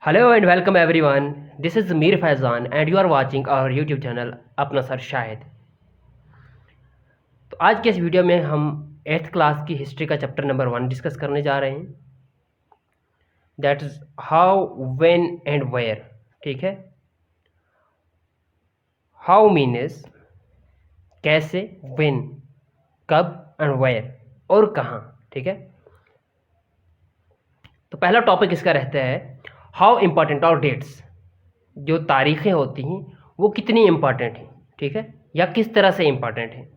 Hello and welcome everyone. This is Mir Faizan and you are watching our YouTube channel अपना sir Shahid. तो आज के इस video में हम 8th क्लास की हिस्ट्री का चैप्टर नंबर 1 डिस्कस करने जा रहे हैं। That is how, when and where. ठीक है, हाउ मीन्स कैसे, व्हेन कब, एंड वेयर और कहाँ। ठीक है, तो पहला टॉपिक इसका रहता है हाउ इम्पॉर्टेंट आर डेट्स। जो तारीखें होती हैं वो कितनी इम्पॉर्टेंट हैं, ठीक है, या किस तरह से इम्पॉर्टेंट हैं।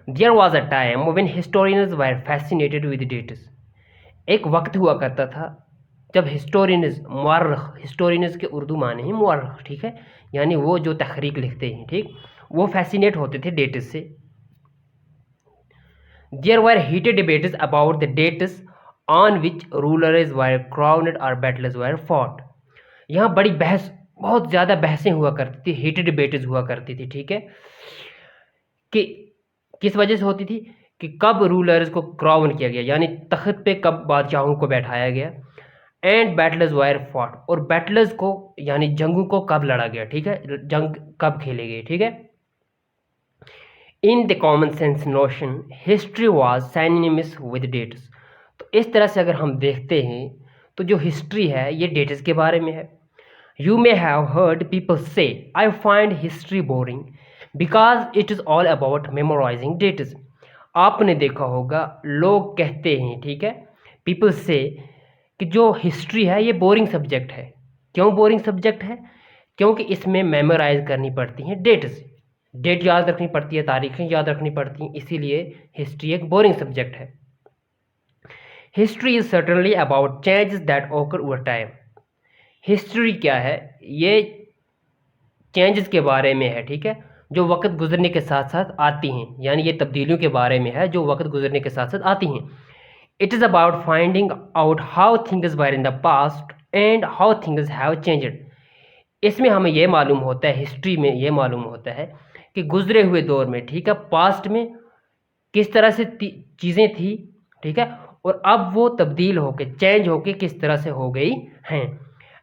There was a time when historians were fascinated with dates. एक वक्त हुआ करता था जब हिस्टोरियंस, मुअर्रिख, हिस्टोरियंस के उर्दू माने हैं मुअर्रिख, ठीक है, यानी वो जो तहरीक लिखते हैं, ठीक, वो फैसिनेट होते थे डेट्स से। There were heated debates about the dates on which rulers were crowned और बैटल्स वर फॉट। यहाँ बड़ी बहस, बहुत ज़्यादा बहसें हुआ करती थी, हीटेड डिबेट्स हुआ करती थी, ठीक है, कि किस वजह से होती थी कि कब रूलर्स को क्राउन किया गया, यानी तख्त पे कब बादशाहों को बैठाया गया, एंड बैटल्स वायर फॉट, और बैटल्स को यानी जंगों को कब लड़ा गया, ठीक है, जंग कब खेले गए, ठीक है। In the common sense notion history was synonymous with dates. तो इस तरह से अगर हम देखते हैं तो जो हिस्ट्री है ये डेट्स के बारे में है। You may have heard people say I find history boring because it is all about memorising dates. आपने देखा होगा लोग कहते हैं, ठीक है, पीपल से, कि जो हिस्ट्री है ये बोरिंग सब्जेक्ट है। क्यों बोरिंग सब्जेक्ट है? क्योंकि इसमें मेमोराइज करनी पड़ती हैं डेट्स, डेट याद रखनी पड़ती है, तारीखें याद रखनी पड़ती हैं, इसीलिए हिस्ट्री एक बोरिंग सब्जेक्ट है। History is certainly about changes that ओकर ओवर टाइम। हिस्ट्री क्या है? ये चेंजेस के बारे में है, ठीक है, जो वक्त गुजरने के साथ साथ आती हैं, यानी ये तब्दीलियों के बारे में है जो वक्त गुजरने के साथ साथ आती हैं। It is about finding out how things were in the past and how things have changed. इसमें हमें ये मालूम होता है, हिस्ट्री में ये मालूम होता है कि गुजरे हुए दौर में, ठीक है, पास्ट में किस तरह से चीज़ें थी, ठीक है, और अब वो तब्दील होके, चेंज होके किस तरह से हो गई हैं।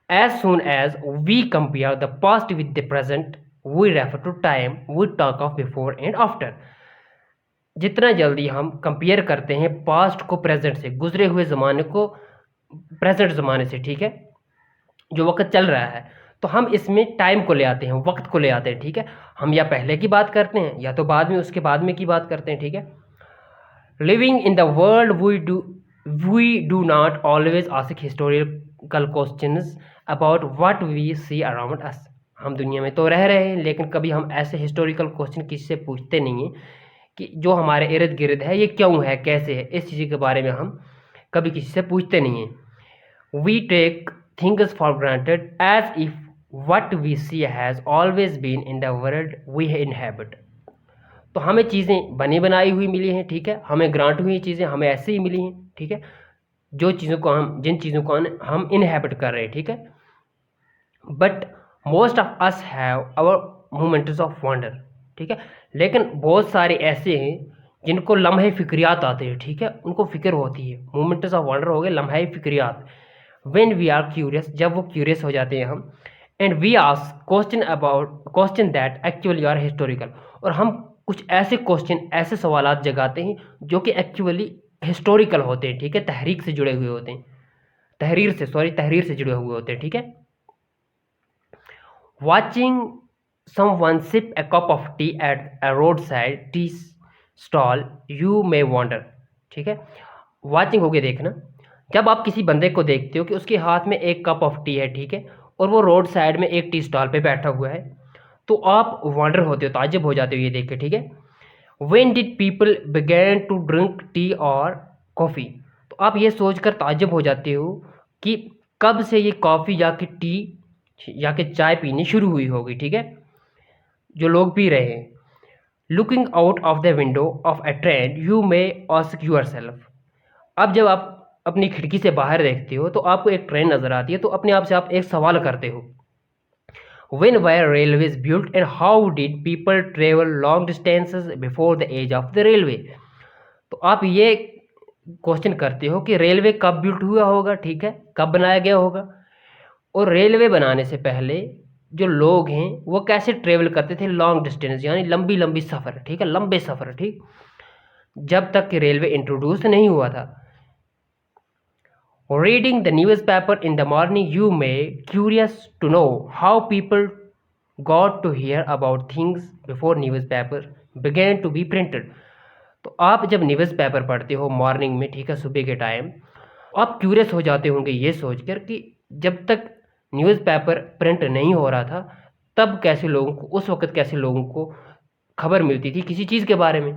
As soon as we compare the past with the present, we refer to time we talk of before and after. जितना जल्दी हम कंपेयर करते हैं पास्ट को प्रेजेंट से, गुजरे हुए ज़माने को प्रेजेंट ज़माने से, ठीक है, जो वक्त चल रहा है, तो हम इसमें टाइम को ले आते हैं, वक्त को ले आते हैं, ठीक है। हम या पहले की बात करते हैं या तो बाद में, उसके बाद में की बात करते हैं, ठीक है। Living in the world we do not always ask historical questions about what we see around us. हम दुनिया में तो रह रहे हैं लेकिन कभी हम ऐसे हिस्टोरिकल क्वेश्चन किसी से पूछते नहीं हैं कि जो हमारे इर्द गिर्द है ये क्यों है, कैसे है, इस चीज़ के बारे में हम कभी किसी से पूछते नहीं हैं। We take things for granted as if what we see has always been in the world we inhabit. तो हमें चीज़ें बनी बनाई हुई मिली हैं, ठीक है, हमें ग्रांट हुई चीज़ें हमें ऐसे ही मिली हैं, ठीक है, जो चीज़ों को हम, जिन चीज़ों को हम इनहैबिट कर रहे हैं, ठीक है। But most of us have our moments of wonder, ठीक है, लेकिन बहुत सारे ऐसे हैं जिनको लम्हे फिक्रियात आते हैं, ठीक है, उनको फिक्र होती है। मोमेंट्स ऑफ वंडर हो गए लम्हे फिक्रियात। व्हेन वी आर क्यूरियस, जब वो क्यूरियस हो जाते हैं हम, and we ask question that actually are historical, और हम कुछ ऐसे क्वेश्चन, ऐसे सवालात जगाते हैं जो कि एक्चुअली हिस्टोरिकल होते हैं, ठीक है, तहरीक से जुड़े हुए होते हैं, तहरीर से जुड़े हुए होते हैं, ठीक है। Watching someone sip a cup of tea at a roadside tea stall, you may wonder, ठीक है, वाचिंग हो गया देखना। जब आप किसी बंदे को देखते हो कि उसके हाथ में एक कप ऑफ टी है, ठीक है, और वो रोड साइड में एक टी स्टॉल पे बैठा हुआ है, तो आप वंडर होते हो, ताज्जुब हो जाते हो ये देख के, ठीक है। When did people began to drink tea और कॉफ़ी? तो आप ये सोचकर ताज्जुब हो जाते हो कि कब से ये कॉफ़ी या कि टी या कि चाय पीनी शुरू हुई होगी, ठीक है, जो लोग पी रहे हैं। Looking out of the window of a train you may ask yourself. अब जब आप अपनी खिड़की से बाहर देखते हो तो आपको एक ट्रेन नज़र आती है, तो अपने आप से आप एक सवाल करते हो, when were railways built and how did people travel long distances before the age of the railway. तो आप ये क्वेश्चन करते हो कि रेलवे कब बिल्ट हुआ होगा, ठीक है, कब बनाया गया होगा, और रेलवे बनाने से पहले जो लोग हैं वो कैसे ट्रेवल करते थे, लॉन्ग डिस्टेंस यानी लंबी लंबी सफ़र, ठीक है, लंबे सफ़र, ठीक, जब तक कि रेलवे इंट्रोड्यूस नहीं हुआ था। Reading the newspaper in the morning you may curious to know how people got to hear about things before newspaper begin to be printed. तो आप जब न्यूज़पेपर पढ़ते हो मॉर्निंग में, ठीक है, सुबह के टाइम, आप क्यूरियस हो जाते होंगे ये सोचकर कि जब तक न्यूज़पेपर प्रिंट नहीं हो रहा था तब कैसे लोगों को, उस वक्त कैसे लोगों को खबर मिलती थी किसी चीज़ के बारे में।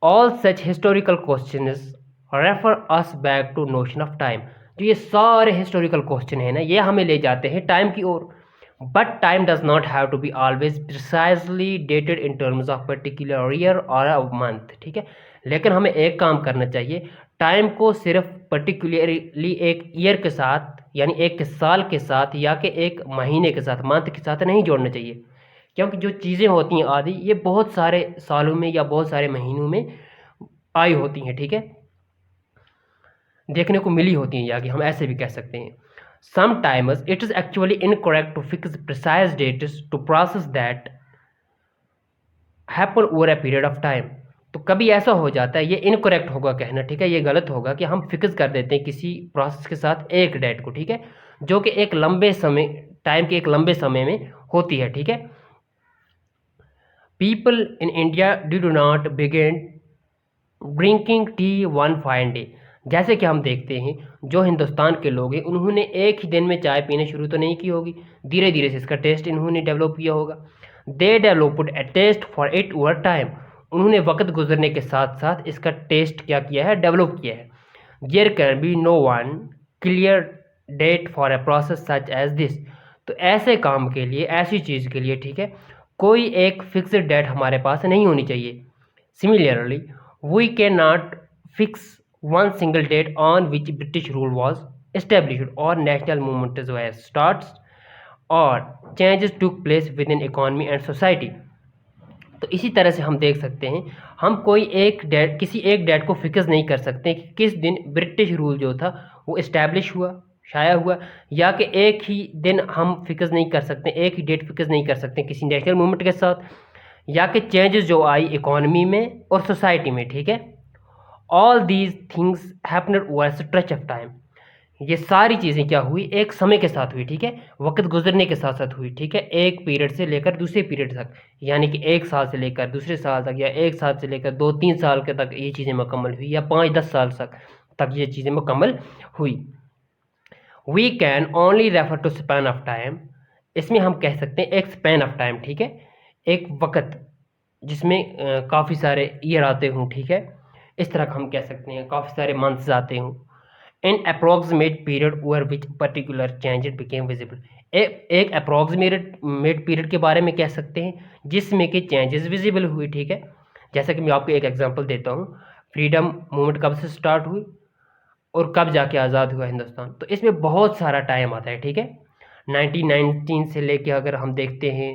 All such historical questions refer us back to notion of time. जो ये सारे हिस्टोरिकल क्वेश्चन है ना, ये हमें ले जाते हैं टाइम की ओर। But time does not have to be always precisely dated in terms of particular year और अ मंथ, ठीक है, लेकिन हमें एक काम करना चाहिए, टाइम को सिर्फ पर्टिकुलरली एक ईयर के साथ यानी एक साल के साथ या कि एक महीने के साथ, मंथ के साथ नहीं जोड़ना चाहिए, क्योंकि जो चीज़ें होती हैं आदि ये बहुत सारे सालों में या बहुत सारे महीनों में आई होती हैं, ठीक है, देखने को मिली होती हैं, या कि हम ऐसे भी कह सकते हैं। Sometimes it is actually incorrect to fix precise dates to process that happen over a period of time. तो कभी ऐसा हो जाता है, ये इनकरेक्ट होगा कहना, ठीक है, ये गलत होगा कि हम फिक्स कर देते हैं किसी प्रोसेस के साथ एक डेट को, ठीक है, जो कि एक लंबे समय, टाइम के एक लंबे समय में होती है, ठीक है। People in India did not begin drinking tea one fine day. जैसे कि हम देखते हैं जो हिंदुस्तान के लोग हैं उन्होंने एक ही दिन में चाय पीने शुरू तो नहीं की होगी, धीरे धीरे से इसका टेस्ट इन्होंने डेवलप किया होगा। They developed a test for it over time. उन्होंने वक्त गुजरने के साथ साथ इसका टेस्ट क्या किया है, डेवलप किया है। There can be no one clear date for a process such as this. तो ऐसे काम के लिए, ऐसी चीज़ के लिए, ठीक है, कोई एक फिक्स्ड डेट हमारे पास नहीं होनी चाहिए। Similarly we cannot fix one single date on which British rule was established or national movements were starts or changes took place within economy and society। तो इसी तरह से हम देख सकते हैं, हम कोई एक डेट, किसी एक डेट को फिक्स नहीं कर सकते कि किस दिन ब्रिटिश रूल जो था वो इस्टेब्लिश हुआ, शाया हुआ, या कि एक ही दिन हम फिक्स नहीं कर सकते, एक ही डेट फिक्स नहीं कर सकते किसी नेशनल मूवमेंट के साथ, या कि चेंजेस जो आई इकोनॉमी में और सोसाइटी में, ठीक है। All these things happened over stretch of time. ये सारी चीज़ें क्या हुई, एक समय के साथ हुई, ठीक है, वक्त गुजरने के साथ साथ हुई, ठीक है, एक पीरियड से लेकर दूसरे पीरियड तक, यानी कि एक साल से लेकर दूसरे साल तक, या एक साल से लेकर 2-3 साल के तक ये चीज़ें मुकम्मल हुई, या 5-10 साल तक ये चीज़ें मुकम्मल हुई। We can only refer to span of time. इसमें हम कह सकते हैं एक स्पैन ऑफ टाइम, ठीक है, एक वक्त जिसमें काफ़ी सारे ईयर आते हों, ठीक है, इस तरह का हम कह सकते हैं, काफ़ी सारे मंथ्स आते हों। An approximate period over which particular changes became visible. एक अप्रॉक्सीमेट पीरियड के बारे में कह सकते हैं जिसमें कि चेंजेस विजिबल हुई, ठीक है। जैसा कि मैं आपको एक एग्जांपल देता हूँ, फ्रीडम मूवमेंट कब से स्टार्ट हुई और कब जाके आज़ाद हुआ हिंदुस्तान, तो इसमें बहुत सारा टाइम आता है, ठीक है। 1919 से लेके अगर हम देखते हैं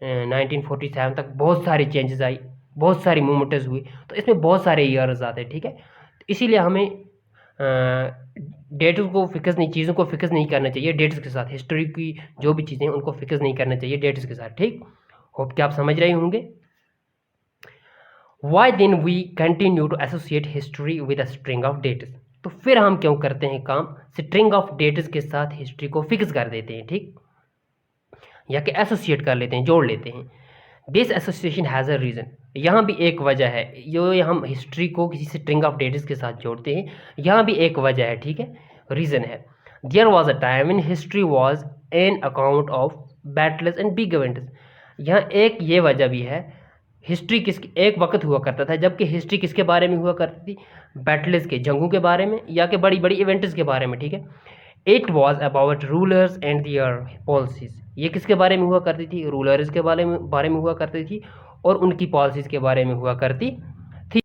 1947 तक बहुत सारी चेंजेस आई, बहुत सारी मूवमेंट्स हुई, तो इसमें बहुत सारे ईयर्स आते हैं, ठीक है। तो इसीलिए हमें डेट्स को फिक्स नहीं, चीज़ों को फिक्स नहीं करना चाहिए डेट्स के साथ, हिस्ट्री की जो भी चीज़ें हैं उनको फिक्स नहीं करना चाहिए डेट्स के साथ, ठीक। होप कि आप समझ रहे होंगे। Why then we continue to associate history with a string of dates. तो फिर हम क्यों करते हैं काम, स्ट्रिंग ऑफ डेट्स के साथ हिस्ट्री को फिक्स कर देते हैं, ठीक, या कि एसोसिएट कर लेते हैं, जोड़ लेते हैं। This association has a reason. यहाँ भी एक वजह है, जो हम हिस्ट्री को किसी स्ट्रिंग ऑफ डेट्स के साथ जोड़ते हैं, यहाँ भी एक वजह है, ठीक है, रीज़न है। There was a time in history was an account of battles and big events. यहाँ एक ये वजह भी है, हिस्ट्री एक वक्त हुआ करता था जबकि हिस्ट्री किसके बारे में हुआ करती थी, बैटल्स के, जंगों के बारे में, या कि बड़ी बड़ी इवेंट्स के बारे में, ठीक है। It was about rulers and their policies. ये किसके बारे में हुआ करती थी, रूलर्स के बारे में हुआ करती थी और उनकी पॉलिसीज़ के बारे में हुआ करती थी।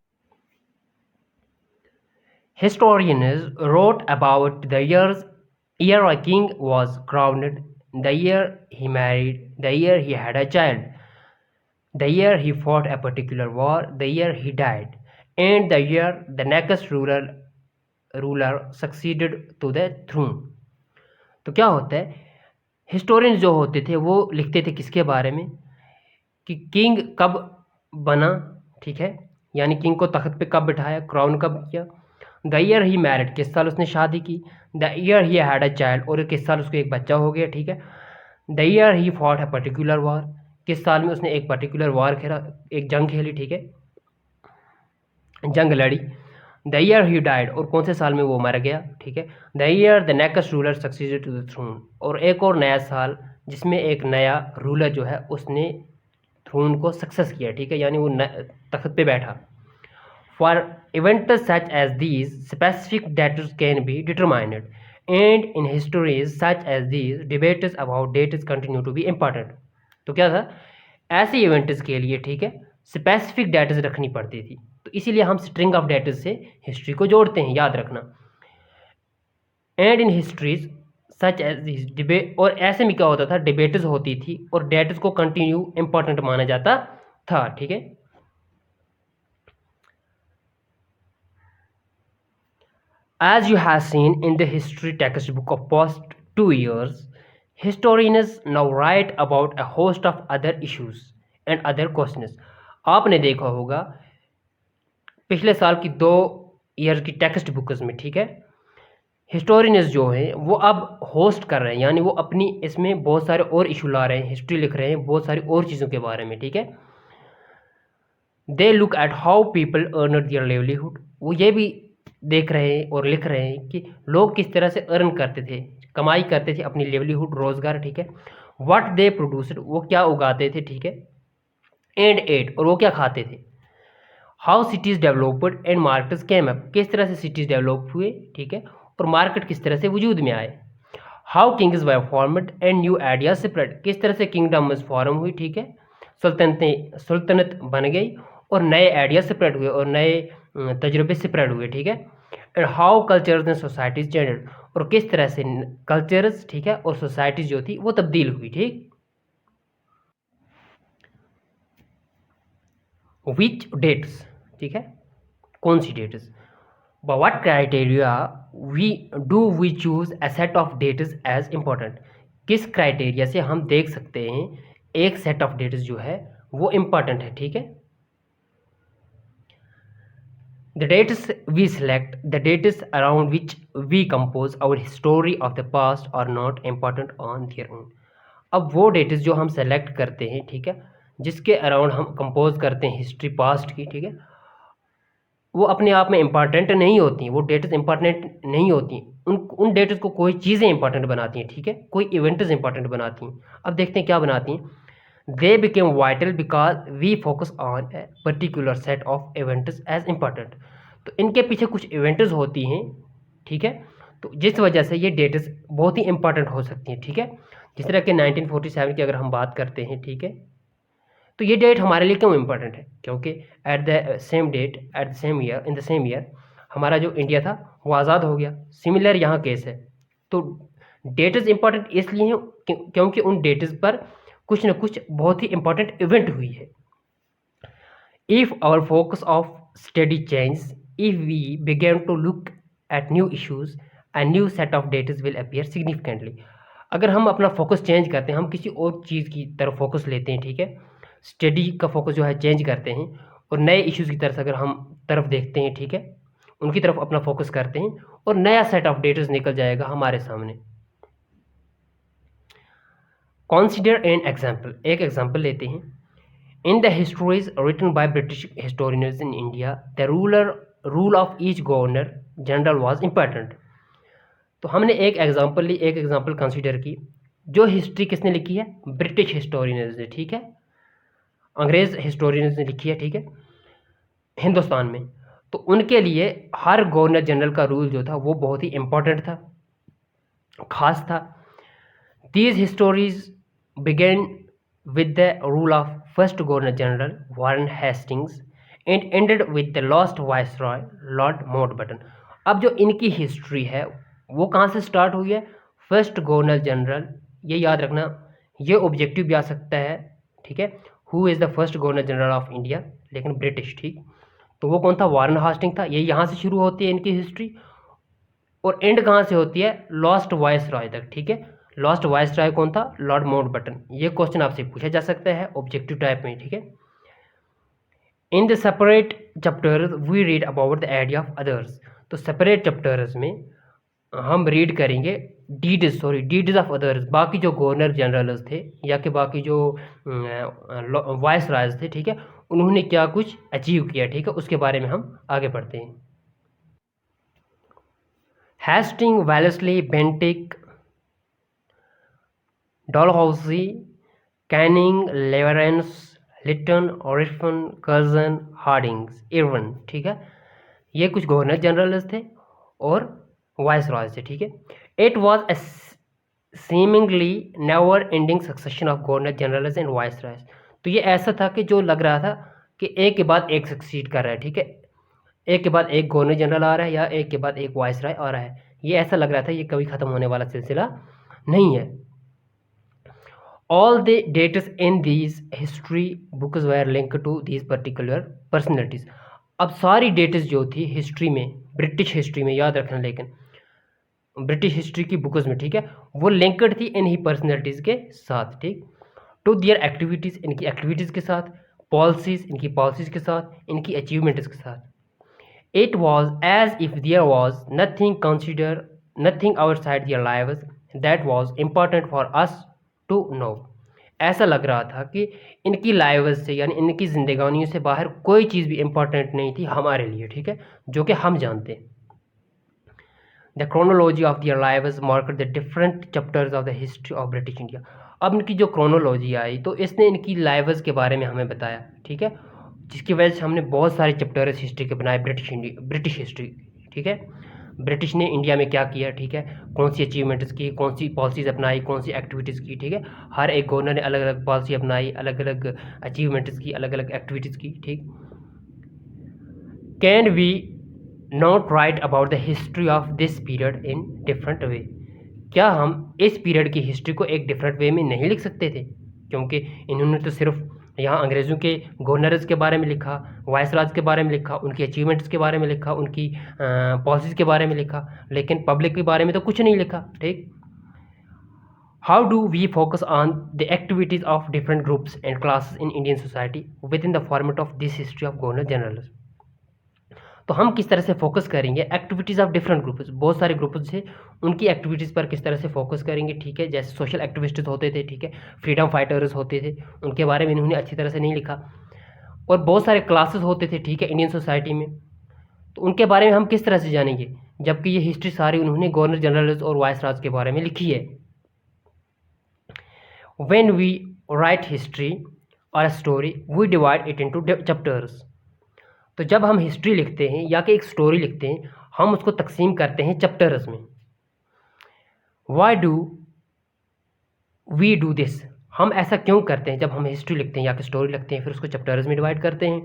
Historians wrote about the year a king was crowned, the year he married, the year he had a child, the year he fought a particular war, the year he died, and the year the next ruler ruler succeeded to the throne. तो क्या होता है, historian जो होते थे वो लिखते थे किसके बारे में, कि किंग कब बना, ठीक है, यानी किंग को तख्त पे कब बिठाया, क्राउन कब किया, द ईयर ही मैरिड, किस साल उसने शादी की, the year he had a child, और किस साल उसको एक बच्चा हो गया, ठीक है, the year he fought a particular war, किस साल में उसने एक पर्टिकुलर वार खेला, एक जंग खेली, ठीक है, जंग लड़ी, द ईयर ही डाइड, और कौन से साल में वो मर गया, ठीक है, the year the next ruler succeeded to the throne, और एक और नया साल जिसमें एक नया रूलर जो है उसने थ्रोन को सक्सेस किया, ठीक है, यानी वो तख्त पे बैठा। For events such as these, specific dates can be determined, and in histories such as these, debates about dates continue to be important। तो क्या था, ऐसे इवेंट्स के लिए, ठीक है, स्पेसिफिक डेट्स रखनी पड़ती थी, तो इसीलिए हम स्ट्रिंग ऑफ डेट्स से हिस्ट्री को जोड़ते हैं, याद रखना। And in histories such as this debate, और ऐसे में क्या होता था, डिबेट्स होती थी और डेट्स को कंटिन्यू इंपॉर्टेंट माना जाता था, ठीक है। As you have seen in the history textbook of past 2 years, historians now write about a host of other issues and other questions। आपने देखा होगा पिछले साल की 2 ईयर की टेक्स्ट बुक्स में, ठीक है, हिस्टोरियंस जो हैं वो अब होस्ट कर रहे हैं, यानी वो अपनी इसमें बहुत सारे और इशू ला रहे हैं, हिस्ट्री लिख रहे हैं बहुत सारी और चीज़ों के बारे में, ठीक है। They look at how people earn their livelihood, वो ये भी देख रहे हैं और लिख रहे हैं कि लोग किस तरह से अर्न करते थे, कमाई करते थे अपनी लेवलीहुड, रोजगार, ठीक है। व्हाट दे प्रोड्यूस्ड, वो क्या उगाते थे, ठीक है, एंड एट, और वो क्या खाते थे। How cities developed and markets came up, किस तरह से सिटीज़ डेवलप हुए, ठीक है, और मार्केट किस तरह से वजूद में आए। How Kings were formed and new ideas spread, किस तरह से किंगडम्स फॉर्म हुई, ठीक है, सुल्तनत बन गई और नए आइडियाज स्प्रेड हुए और नए तजुर्बे स्प्रेड हुए, ठीक है। And how cultures and societies changed, और किस तरह से कल्चर्स, ठीक है, और सोसाइटीज जो थी वो तब्दील हुई, ठीक। विच डेट्स, ठीक है, कौन सी dates, what criteria we choose a set of dates as important, किस क्राइटेरिया से हम देख सकते हैं एक सेट ऑफ डेट्स जो है वो इम्पोर्टेंट है, ठीक है। The dates we select, the dates around which we compose our story of the past are not important on their own। अब वो डेट्स जो हम सेलेक्ट करते हैं, ठीक है, जिसके अराउंड हम कंपोज करते हैं हिस्ट्री पास्ट की, ठीक है, वो अपने आप में इम्पॉर्टेंट नहीं होती, वो डेट्स इंपॉर्टेंट नहीं होती, उन डेट्स को कोई चीज़ें इंपॉर्टेंट बनाती हैं, ठीक है, कोई इवेंट्स इंपॉर्टेंट बनाती हैं। अब देखते हैं क्या बनाती हैं। They became vital because we focus on a particular set of events as important. तो इनके पीछे कुछ इवेंट्स होती हैं, ठीक है, तो जिस वजह से ये डेट्स बहुत ही इंपॉर्टेंट हो सकती हैं, ठीक है। जिस तरह के 1947 की अगर हम बात करते हैं, ठीक है, तो ये डेट हमारे लिए क्यों इम्पोर्टेंट है, क्योंकि at the same date at the same year in the same year हमारा जो इंडिया था वो आज़ाद हो गया। सिमिलर यहाँ केस है। तो डेट्स इंपॉर्टेंट इसलिए हैं क्योंकि उन डेट्स पर कुछ न कुछ बहुत ही इंपॉर्टेंट इवेंट हुई है। If our focus of study change, if we begin to look at new issues, and new set of dates will appear significantly. अगर हम अपना फोकस चेंज करते हैं, हम किसी और चीज़ की तरफ फोकस लेते हैं, ठीक है, स्टडी का फोकस जो है चेंज करते हैं और नए इश्यूज़ की तरफ अगर हम तरफ देखते हैं, ठीक है, उनकी तरफ अपना फोकस करते हैं और नया सेट ऑफ डेट्स निकल जाएगा हमारे सामने। कॉन्सिडर एन एग्जाम्पल, एक एग्जाम्पल लेते हैं। In the histories written by British historians in India, the rule of each governor general was important. तो हमने एक एग्जाम्पल ली, एक एग्जाम्पल कंसिडर की। जो हिस्ट्री किसने लिखी है, ब्रिटिश हिस्टोरियंस ने, ठीक है, अंग्रेज़ हिस्टोरियंस ने लिखी है, ठीक है, हिंदुस्तान में। तो उनके लिए हर गवर्नर जनरल का रूल जो था वो बहुत ही इम्पोर्टेंट था, खास था। These histories begin with the rule of first governor general Warren Hastings and ended with the last viceroy Lord Mountbatten. अब जो इनकी हिस्ट्री है वो कहाँ से स्टार्ट हुई है, फर्स्ट गवर्नर जनरल, ये याद रखना, ये ऑब्जेक्टिव भी आ सकता है, ठीक है, who is the first governor general of India, लेकिन ब्रिटिश, ठीक। तो वो कौन था, वारन हास्टिंग था। ये यहाँ से शुरू होती है इनकी हिस्ट्री और एंड कहाँ से होती है, लॉस्ट वायसराय तक, ठीक है। लॉस्ट वायसराय कौन था, लॉर्ड माउंटबेटन। ये क्वेश्चन आपसे पूछा जा सकता है ऑब्जेक्टिव टाइप में, ठीक है। In the separate chapters we read about the idea of others. तो सेपरेट चैप्टर्स में हम रीड करेंगे डीड्स ऑफ अदर्स, बाकी जो गवर्नर जनरल्स थे या कि बाकी जो वाइस राज थे, ठीक है, उन्होंने क्या कुछ अचीव किया, ठीक है, उसके बारे में हम आगे बढ़ते हैं। Hasting, Wellesley, Bentinck, Dalhousie, Canning, Lawrence, Lytton, Ripon, Curzon, Hardings, Irwin, ठीक है, ये कुछ गवर्नर जनरल्स थे और वाइस रॉयज थे, ठीक है। It was a seemingly never ending succession of governor generals and viceroys. तो ये ऐसा था कि जो लग रहा था कि एक के बाद एक सक्सीड कर रहा है, ठीक है, एक के बाद एक गवर्नर जनरल आ रहा है या एक के बाद एक वाइस रॉय आ रहा है, ये ऐसा लग रहा था ये कभी ख़त्म होने वाला सिलसिला नहीं है। All the dates in these history books were linked to these particular personalities। अब सारी डेट्स जो थी हिस्ट्री में, ब्रिटिश हिस्ट्री में याद रखना, लेकिन ब्रिटिश हिस्ट्री की बुक्स में, ठीक है, वो लिंक्ड थी इन ही पर्सनैलिटीज़ के साथ, ठीक, टू दियर एक्टिविटीज़, इनकी एक्टिविटीज़ के साथ, पॉलिसीज़, इनकी पॉलिसीज़ के साथ, इनकी अचीवमेंट्स के साथ। It was as if there was nothing outside their lives that was important for us to know. ऐसा लग रहा था कि इनकी लाइव्स से यानी इनकी जिंदगानियों से बाहर कोई चीज़ भी इम्पॉर्टेंट नहीं थी हमारे लिए, ठीक है, जो कि हम जानते हैं। The chronology of their lives marked the different chapters of the history of British India. अब इनकी जो क्रोनोलॉजी आई तो इसने इनकी लाइव्स के बारे में हमें बताया, ठीक है, जिसकी वजह से हमने बहुत सारे चैप्टर्स हिस्ट्री के बनाए, ब्रिटिश हिस्ट्री, ठीक है। ब्रिटिश ने इंडिया में क्या किया, ठीक है, कौन सी अचीवमेंट्स की, कौन सी पॉलिसीज़ अपनाई, कौन सी एक्टिविटीज़ की, ठीक है, हर एक गवर्नर ने अलग अलग पॉलिसी अपनाई, अलग अलग अचीवमेंट्स की, अलग अलग एक्टिविटीज़ की, ठीक। Can we not write about the history of this period in different way. क्या हम इस पीरियड की हिस्ट्री को एक डिफरेंट वे में नहीं लिख सकते थे, क्योंकि इन्होंने तो सिर्फ यहाँ अंग्रेज़ों के गवर्नर्स के बारे में लिखा, वाइसराज के बारे में लिखा, उनकी अचीवमेंट्स के बारे में लिखा, उनकी पॉलिसीज़ के बारे में लिखा, लेकिन पब्लिक के बारे में तो कुछ नहीं लिखा, ठीक। How do we focus on the activities of different groups and classes in Indian society within the format of this history of governor generals. तो हम किस तरह से फोकस करेंगे एक्टिविटीज़ ऑफ डिफरेंट ग्रुप्स, बहुत सारे ग्रुप्स हैं, उनकी एक्टिविटीज़ पर किस तरह से फोकस करेंगे, ठीक है। जैसे सोशल एक्टिविस्ट्स होते थे, ठीक है, फ्रीडम फाइटर्स होते थे, उनके बारे में इन्होंने अच्छी तरह से नहीं लिखा। और बहुत सारे क्लासेस होते थे, ठीक है, इंडियन सोसाइटी में, तो उनके बारे में हम किस तरह से जानेंगे, जबकि ये हिस्ट्री सारी उन्होंने गवर्नर जनरल्स और वाइसराज के बारे में लिखी है। व्हेन वी राइट हिस्ट्री और story we divide it into chapters. तो जब हम हिस्ट्री लिखते हैं या कि एक स्टोरी लिखते हैं, हम उसको तकसीम करते हैं चैप्टर्स में। Why do we do this, हम ऐसा क्यों करते हैं जब हम हिस्ट्री लिखते हैं या कि स्टोरी लिखते हैं, फिर उसको चैप्टर्स में डिवाइड करते हैं।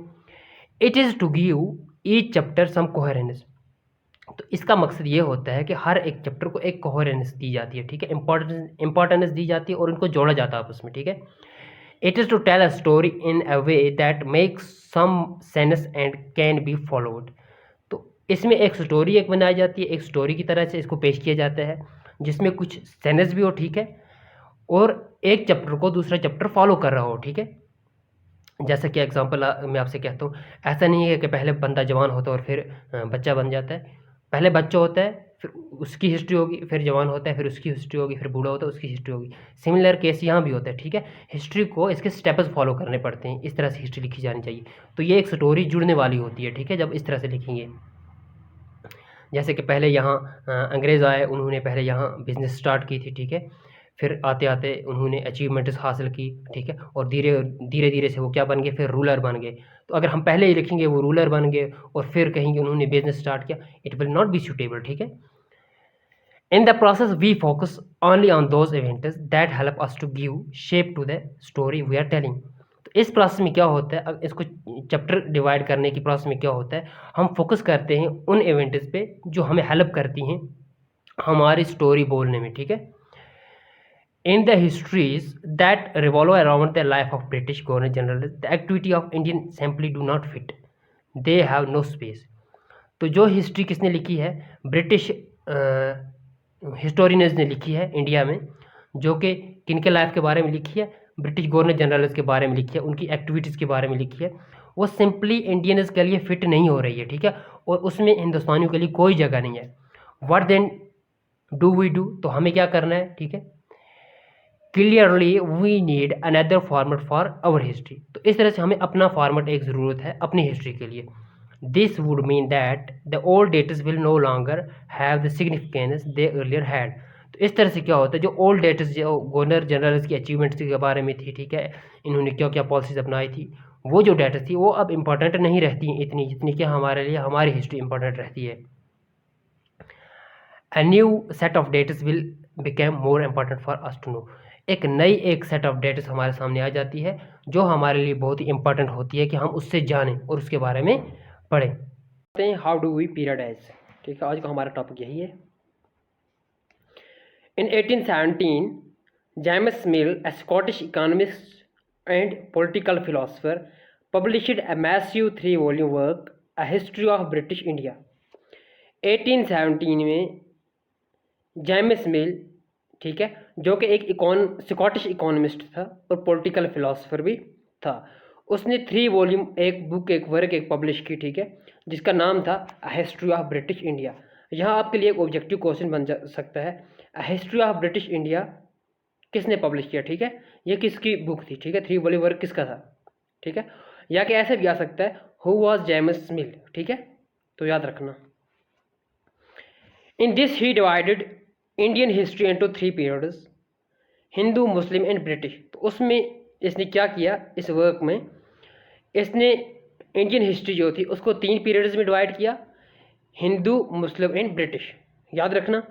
It is to give each chapter some coherence. तो इसका मकसद ये होता है कि हर एक चैप्टर को एक कोहेरेंस दी जाती है, ठीक है, इंपॉर्टेंस दी जाती है और उनको जोड़ा जाता है आपस में, ठीक है। It is to tell a story in a way that makes some sense and can be followed. तो इसमें एक स्टोरी एक बनाई जाती है, एक स्टोरी की तरह से इसको पेश किया जाता है जिसमें कुछ सेंस भी हो, ठीक है, और एक चैप्टर को दूसरा चैप्टर फॉलो कर रहा हो, ठीक है। जैसा कि एग्जांपल मैं आपसे कहता हूँ, ऐसा नहीं है कि पहले बंदा जवान होता है और फिर बच्चा बन जाता है। पहले बच्चा होता है, फिर उसकी हिस्ट्री होगी, फिर जवान होता है, फिर उसकी हिस्ट्री होगी, फिर बूढ़ा होता है, उसकी हिस्ट्री होगी। सिमिलर केस यहाँ भी होता है, ठीक है। हिस्ट्री को इसके स्टेप्स फॉलो करने पड़ते हैं, इस तरह से हिस्ट्री लिखी जानी चाहिए। तो ये एक स्टोरी जुड़ने वाली होती है, ठीक है, जब इस तरह से लिखेंगे। जैसे कि पहले यहाँ अंग्रेज़ आए, उन्होंने पहले यहाँ बिज़नेस स्टार्ट की थी, ठीक है, फिर आते आते उन्होंने अचीवमेंट्स हासिल की, ठीक है, और धीरे धीरे से वो क्या बन गए, फिर रूलर बन गए। तो अगर हम पहले ही लिखेंगे वो रूलर बन गए और फिर कहेंगे उन्होंने बिजनेस स्टार्ट किया, it will not be suitable, ठीक है। In the process we focus only on those events that help us to give shape to the story we are telling. तो इस प्रोसेस में क्या होता है, अब इसको चैप्टर डिवाइड करने की प्रोसेस में क्या होता है, हम फोकस करते हैं उन इवेंट्स पे जो हमें हेल्प करती हैं हमारी स्टोरी बोलने में, ठीक है। In the histories that revolve around the life of British Governor General, the activity of Indian simply do not fit. They have no space. तो जो हिस्ट्री किसने लिखी है, ब्रिटिश हिस्टोरियंस ने लिखी है इंडिया में, जो कि किनके लाइफ के बारे में लिखी है, ब्रिटिश गवर्नर जनरल्स के बारे में लिखी है, उनकी एक्टिविटीज़ के बारे में लिखी है। वो सिंपली इंडियंस के लिए फिट नहीं हो रही है, ठीक है, और उसमें हिंदुस्तानियों के लिए कोई जगह नहीं है। What then do we do, तो हमें क्या करना है, ठीक है, clearly we need another format for our history. तो इस तरह से हमें अपना फॉर्मेट एक ज़रूरत है अपनी हिस्ट्री के लिए। This would mean that the old dates will no longer have the significance they earlier had. तो इस तरह से क्या होता है, जो ओल्ड डेट्स जो गवर्नर जनरल्स की अचीवमेंट्स के बारे में थी, ठीक है, इन्होंने क्या क्या पॉलिसीज अपनाई थी, वो जो डेट्स थी वो अब इम्पोर्टेंट नहीं रहती इतनी जितनी कि हमारे लिए हमारी हिस्ट्री इंपॉर्टेंट रहती है। A new set of dates will become more important for us to know। एक सेट ऑफ डेट्स हमारे सामने आ जाती है जो हमारे लिए बहुत ही इंपॉर्टेंट होती है कि हम उससे जानें और उसके बारे में पढ़ें। हाउ डू वी पीरियडाइज, ठीक है, आज का हमारा टॉपिक यही है। इन 1817 James mill, a Scottish economist and political philosopher, published a massive 3-volume work, A History of British India। 1817 में जेम्स मिल, ठीक है, जो कि एक स्कॉटिश इकोनॉमिस्ट था और पॉलिटिकल फिलोसोफर भी था, उसने 3 वॉल्यूम एक बुक एक वर्क एक पब्लिश की, ठीक है, जिसका नाम था a history of British India. यहाँ आपके लिए एक ऑब्जेक्टिव क्वेश्चन बन जा सकता है, a history of British India किसने पब्लिश किया, ठीक है, ये किसकी बुक थी, ठीक है, 3 वॉल्यूम वर्क किसका था, ठीक है, या कि ऐसे भी आ सकता है हु वॉज जेम्स मिल, ठीक है, तो याद रखना। In this he divided Indian history into 3 periods, Hindu, Muslim and British. तो उसमें इसने क्या किया, इस वर्क में इसने इंडियन हिस्ट्री जो थी उसको 3 पीरियड्स में डिवाइड किया, हिंदू, मुस्लिम एंड ब्रिटिश। याद रखना,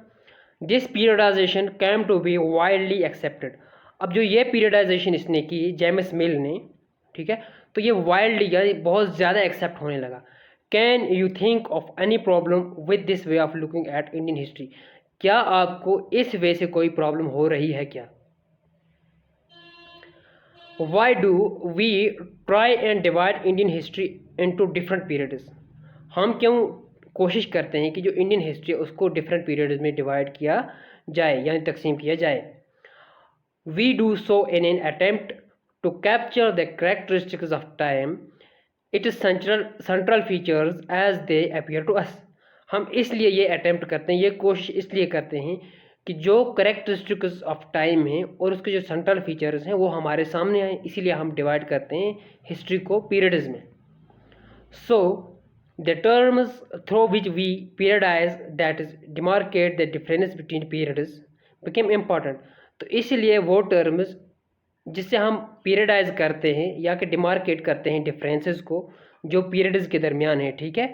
this periodization came to be widely accepted. अब जो ये पीरियडाइजेशन इसने की जेम्स मिल ने, ठीक है, तो ये वाइडली यानी बहुत ज़्यादा एक्सेप्ट होने लगा। Can you think of any problem with this way of looking at Indian history, क्या आपको इस वे से कोई प्रॉब्लम हो रही है क्या? Why do we try and divide Indian history into different periods, हम क्यों कोशिश करते हैं कि जो इंडियन हिस्ट्री है उसको डिफरेंट पीरियड्स में डिवाइड किया जाए यानी तकसीम किया जाए। We do so in an attempt to capture the characteristics of time, it is central features as they appear to us. हम इसलिए ये अटेम्प्ट करते हैं, ये कोशिश इसलिए करते हैं कि जो करेक्टरिस्टिक्स ऑफ टाइम हैं और उसके जो सेंट्रल फीचर्स हैं वो हमारे सामने आए, इसीलिए हम डिवाइड करते हैं हिस्ट्री को पीरियड्स में। So the terms through which we periodise that is demarcate the difference between periods became important. तो इसलिए वो टर्म्स जिससे हम पीरियडाइज करते हैं या कि डिमार्केट करते हैं डिफरेंसेस को जो पीरियड्स के दरमियान है, ठीक है,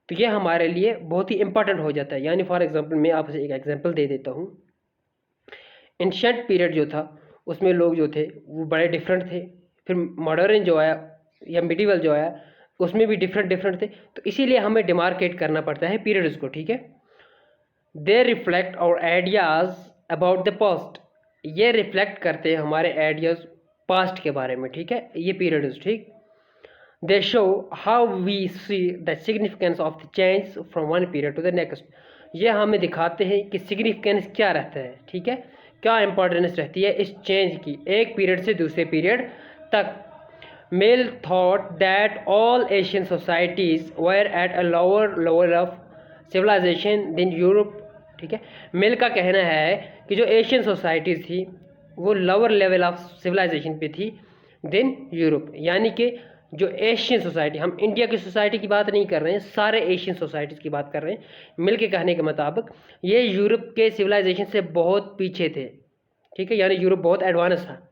तो ये हमारे लिए बहुत ही इंपॉर्टेंट हो जाता है। यानी फॉर एग्जांपल मैं आपसे एक एग्जांपल दे देता हूँ। एंशिएंट पीरियड जो था उसमें लोग जो थे वो बड़े डिफरेंट थे, फिर मॉडर्न जो आया या मिडिवल जो आया उसमें भी डिफरेंट थे, तो इसीलिए हमें डिमार्केट करना पड़ता है पीरियड्स को, ठीक है। They reflect our ideas about the past, ये रिफ्लेक्ट करते हैं हमारे आइडियाज़ पास्ट के बारे में, ठीक है, ये पीरियड्स, ठीक। They show how we see the significance of the change from one period to the next। ये हमें दिखाते हैं कि सिग्निफिकेंस क्या रहता है, ठीक है, क्या इंपॉर्टेंस रहती है इस चेंज की एक पीरियड से दूसरे पीरियड तक। Mill thought that all Asian societies were at a lower level of civilization than Europe, ठीक है। मिल का कहना है कि जो एशियन सोसाइटीज़ थी वो लोअर लेवल ऑफ सिविलाइजेशन पे थी देन यूरोप, यानी कि जो एशियन सोसाइटी, हम इंडिया की सोसाइटी की बात नहीं कर रहे हैं, सारे एशियन सोसाइटीज़ की बात कर रहे हैं। मिल के कहने के मुताबिक ये यूरोप के सिविलाइजेशन से बहुत पीछे थे, ठीक है, यानी यूरोप बहुत एडवांस था।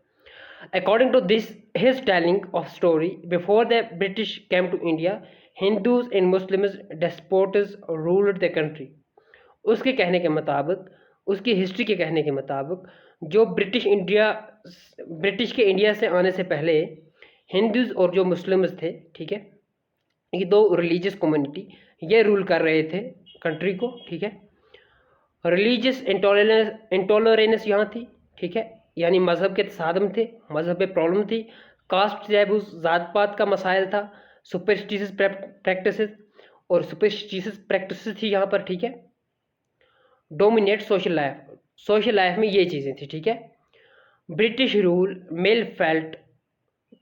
According to this his telling of story before the British came to India, Hindus and Muslims despots ruled the country. उसके कहने के मुताबिक, उसकी हिस्ट्री के कहने के मुताबिक, जो ब्रिटिश के इंडिया से आने से पहले हिंदूज और जो मुस्लिम्स थे, ठीक है, ये दो रिलीजियस कम्युनिटी ये रूल कर रहे थे कंट्री को, ठीक है। रिलीजियस इंटॉलरेंस यहाँ थी, ठीक है, यानी मज़हब के तसादम थे, मज़हब पे प्रॉब्लम थी, कास्ट टैबूज ज़ात पात का मसाइल था, सुपरस्टिशियस प्रैक्टिसेस और सुपरस्टिशियस प्रैक्टिसेस थी यहाँ पर, ठीक है। डोमिनेट सोशल लाइफ में ये चीज़ें थी, ठीक है। British rule Mill felt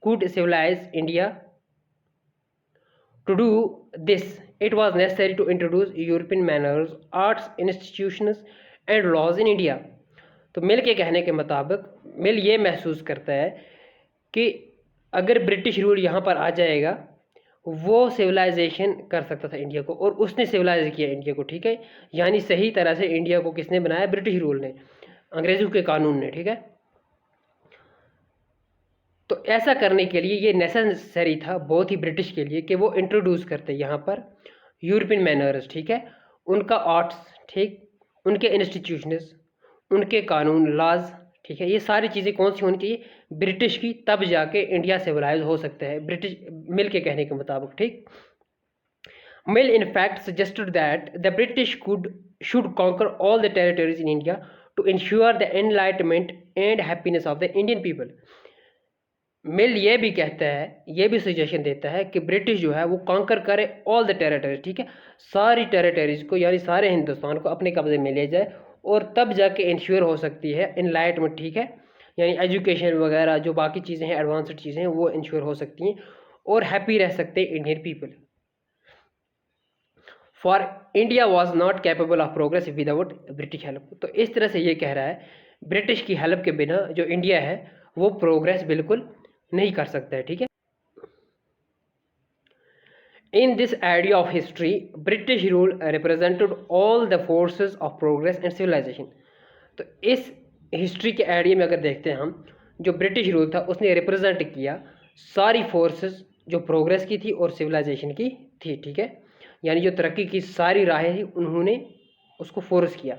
could civilize India. To do this, it was necessary to introduce European manners, arts, institutions and laws in India. तो मिल के कहने के मुताबिक मिल ये महसूस करता है कि अगर ब्रिटिश रूल यहाँ पर आ जाएगा वो सिविलाइजेशन कर सकता था इंडिया को, और उसने सिविलाइज किया इंडिया को, ठीक है। यानी सही तरह से इंडिया को किसने बनाया? ब्रिटिश रूल ने, अंग्रेज़ों के कानून ने, ठीक है। तो ऐसा करने के लिए ये नेसेसरी था बहुत ही ब्रिटिश के लिए कि वो इंट्रोड्यूस करते यहाँ पर यूरोपियन मैनर्स, ठीक है, उनका आर्ट्स, ठीक, उनके इंस्टीट्यूशंस, उनके कानून, लॉज, ठीक है। ये सारी चीज़ें कौन सी होनी चाहिए? ब्रिटिश की, तब जाके इंडिया सिविलाइज हो सकता है, ब्रिटिश मिल के कहने के मुताबिक, ठीक। Mill in fact suggested that the British should conquer all the territories in India to ensure the enlightenment and happiness of the Indian people. Mill ये भी कहता है, ये भी सजेशन देता है कि ब्रिटिश जो है वो कॉन्कर करे ऑल द टेरिटरीज, ठीक है, सारी टेरिटरीज को, यानी सारे हिंदुस्तान को अपने कब्जे में ले जाए, और तब जाके इंश्योर हो सकती है एनलाइटमेंट, ठीक है, यानी एजुकेशन वगैरह जो बाकी चीज़ें हैं, एडवांस्ड चीज़ें हैं, वो इंश्योर हो सकती हैं और हैप्पी रह सकते हैं Indian people. For India was not capable of progress without British help. तो इस तरह से ये कह रहा है ब्रिटिश की हेल्प के बिना जो इंडिया है वो प्रोग्रेस बिल्कुल नहीं कर सकता है, ठीक है। In this idea of history British rule represented all the forces of progress and civilisation. तो इस हिस्ट्री के आइडिया में अगर देखते हैं हम, जो ब्रिटिश रूल था उसने रिप्रेजेंट किया सारी फोर्सेस जो प्रोग्रेस की थी और सिविलाइजेशन की थी, ठीक है, यानी जो तरक्की की सारी राहें थी उन्होंने उसको फोर्स किया।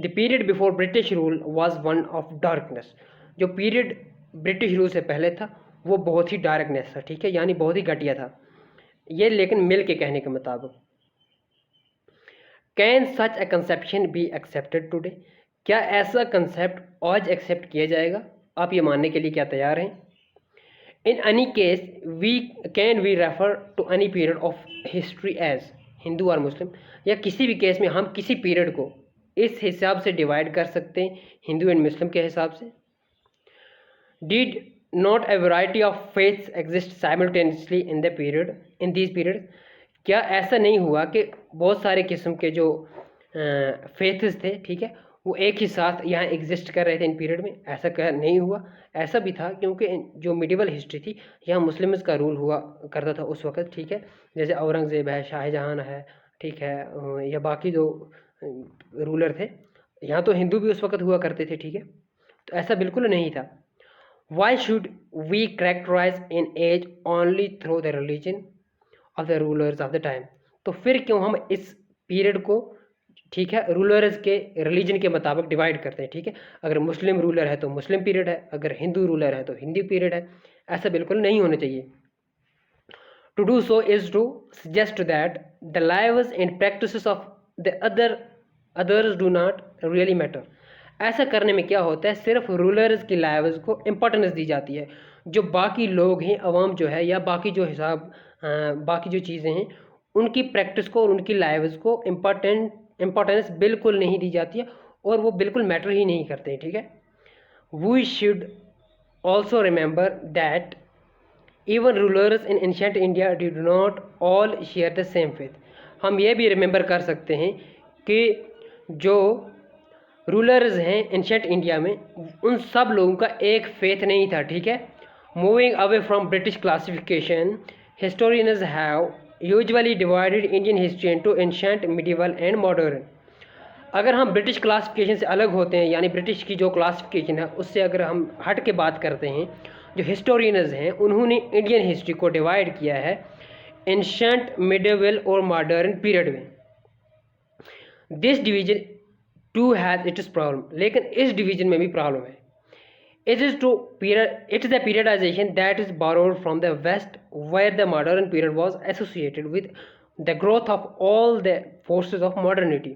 The period before British rule was one of darkness. जो पीरियड ब्रिटिश रूल से पहले था वो बहुत ही डार्कनेस था, ठीक है, यानी बहुत ही घटिया था ये, लेकिन मिल के कहने के मुताबिक। Can such A conception be accepted today? क्या ऐसा कंसेप्ट आज एक्सेप्ट किया जाएगा? आप ये मानने के लिए क्या तैयार हैं? In any case we refer to any period of history as Hindu और मुस्लिम, या किसी भी केस में हम किसी पीरियड को इस हिसाब से डिवाइड कर सकते हैं, हिंदू एंड मुस्लिम के हिसाब से। Did not a variety of faiths exist simultaneously in these periods? क्या ऐसा नहीं हुआ कि बहुत सारे किस्म के जो फेथ्स थे, ठीक है, वो एक ही साथ यहाँ एग्जिस्ट कर रहे थे इन पीरियड में? ऐसा क्या नहीं हुआ? ऐसा भी था क्योंकि जो मिडिवल हिस्ट्री थी यहाँ मुस्लिम्स का रूल हुआ करता था उस वक़्त, ठीक है, जैसे औरंगज़ेब है, शाहजहां है, ठीक है, या बाकी जो रूलर थे, यहाँ तो हिंदू भी उस वक़्त हुआ करते थे, ठीक है। तो ऐसा बिल्कुल नहीं था। Why should we characterize an age only through the religion of the rulers of the time? तो फिर क्यों हम इस पीरियड को, ठीक है, रूलर्स के रिलीजन के मुताबिक डिवाइड करते हैं, ठीक है। अगर मुस्लिम रूलर है तो मुस्लिम पीरियड है, अगर हिंदू रूलर है तो हिंदू पीरियड है, ऐसा बिल्कुल नहीं होना चाहिए। To do so is to suggest that the lives and practices of the others do not really matter. ऐसा करने में क्या होता है, सिर्फ रूलर्स की लाइव्स को इम्पोर्टेंस दी जाती है, जो बाकी लोग हैं, अवाम जो है, या बाकी जो बाकी जो चीज़ें हैं उनकी प्रैक्टिस को और उनकी लाइव्स को इम्पोर्टेंस बिल्कुल नहीं दी जाती है, और वो बिल्कुल मैटर ही नहीं करते हैं, ठीक है। We should also remember that even rulers in ancient India did not all share the same faith. हम ये भी रिमेंबर कर सकते हैं कि जो रूलर्स हैं एंशिएंट इंडिया में, उन सब लोगों का एक फेथ नहीं था, ठीक है। Moving away from British classification, historians have usually divided Indian history into ancient, medieval and modern. अगर हम ब्रिटिश क्लासिफिकेशन से अलग होते हैं, यानी ब्रिटिश की जो क्लासिफिकेशन है उससे अगर हम हट के बात करते हैं, जो हिस्टोरियंस हैं उन्होंने इंडियन हिस्ट्री को डिवाइड किया है एंशिएंट, मिडिवल और मॉडर्न पीरियड में। This division too has its problem, लेकिन इस डिवीजन में भी प्रॉब्लम है। It is the periodization that is borrowed from the west, where the modern period was associated with the growth of all the forces of modernity.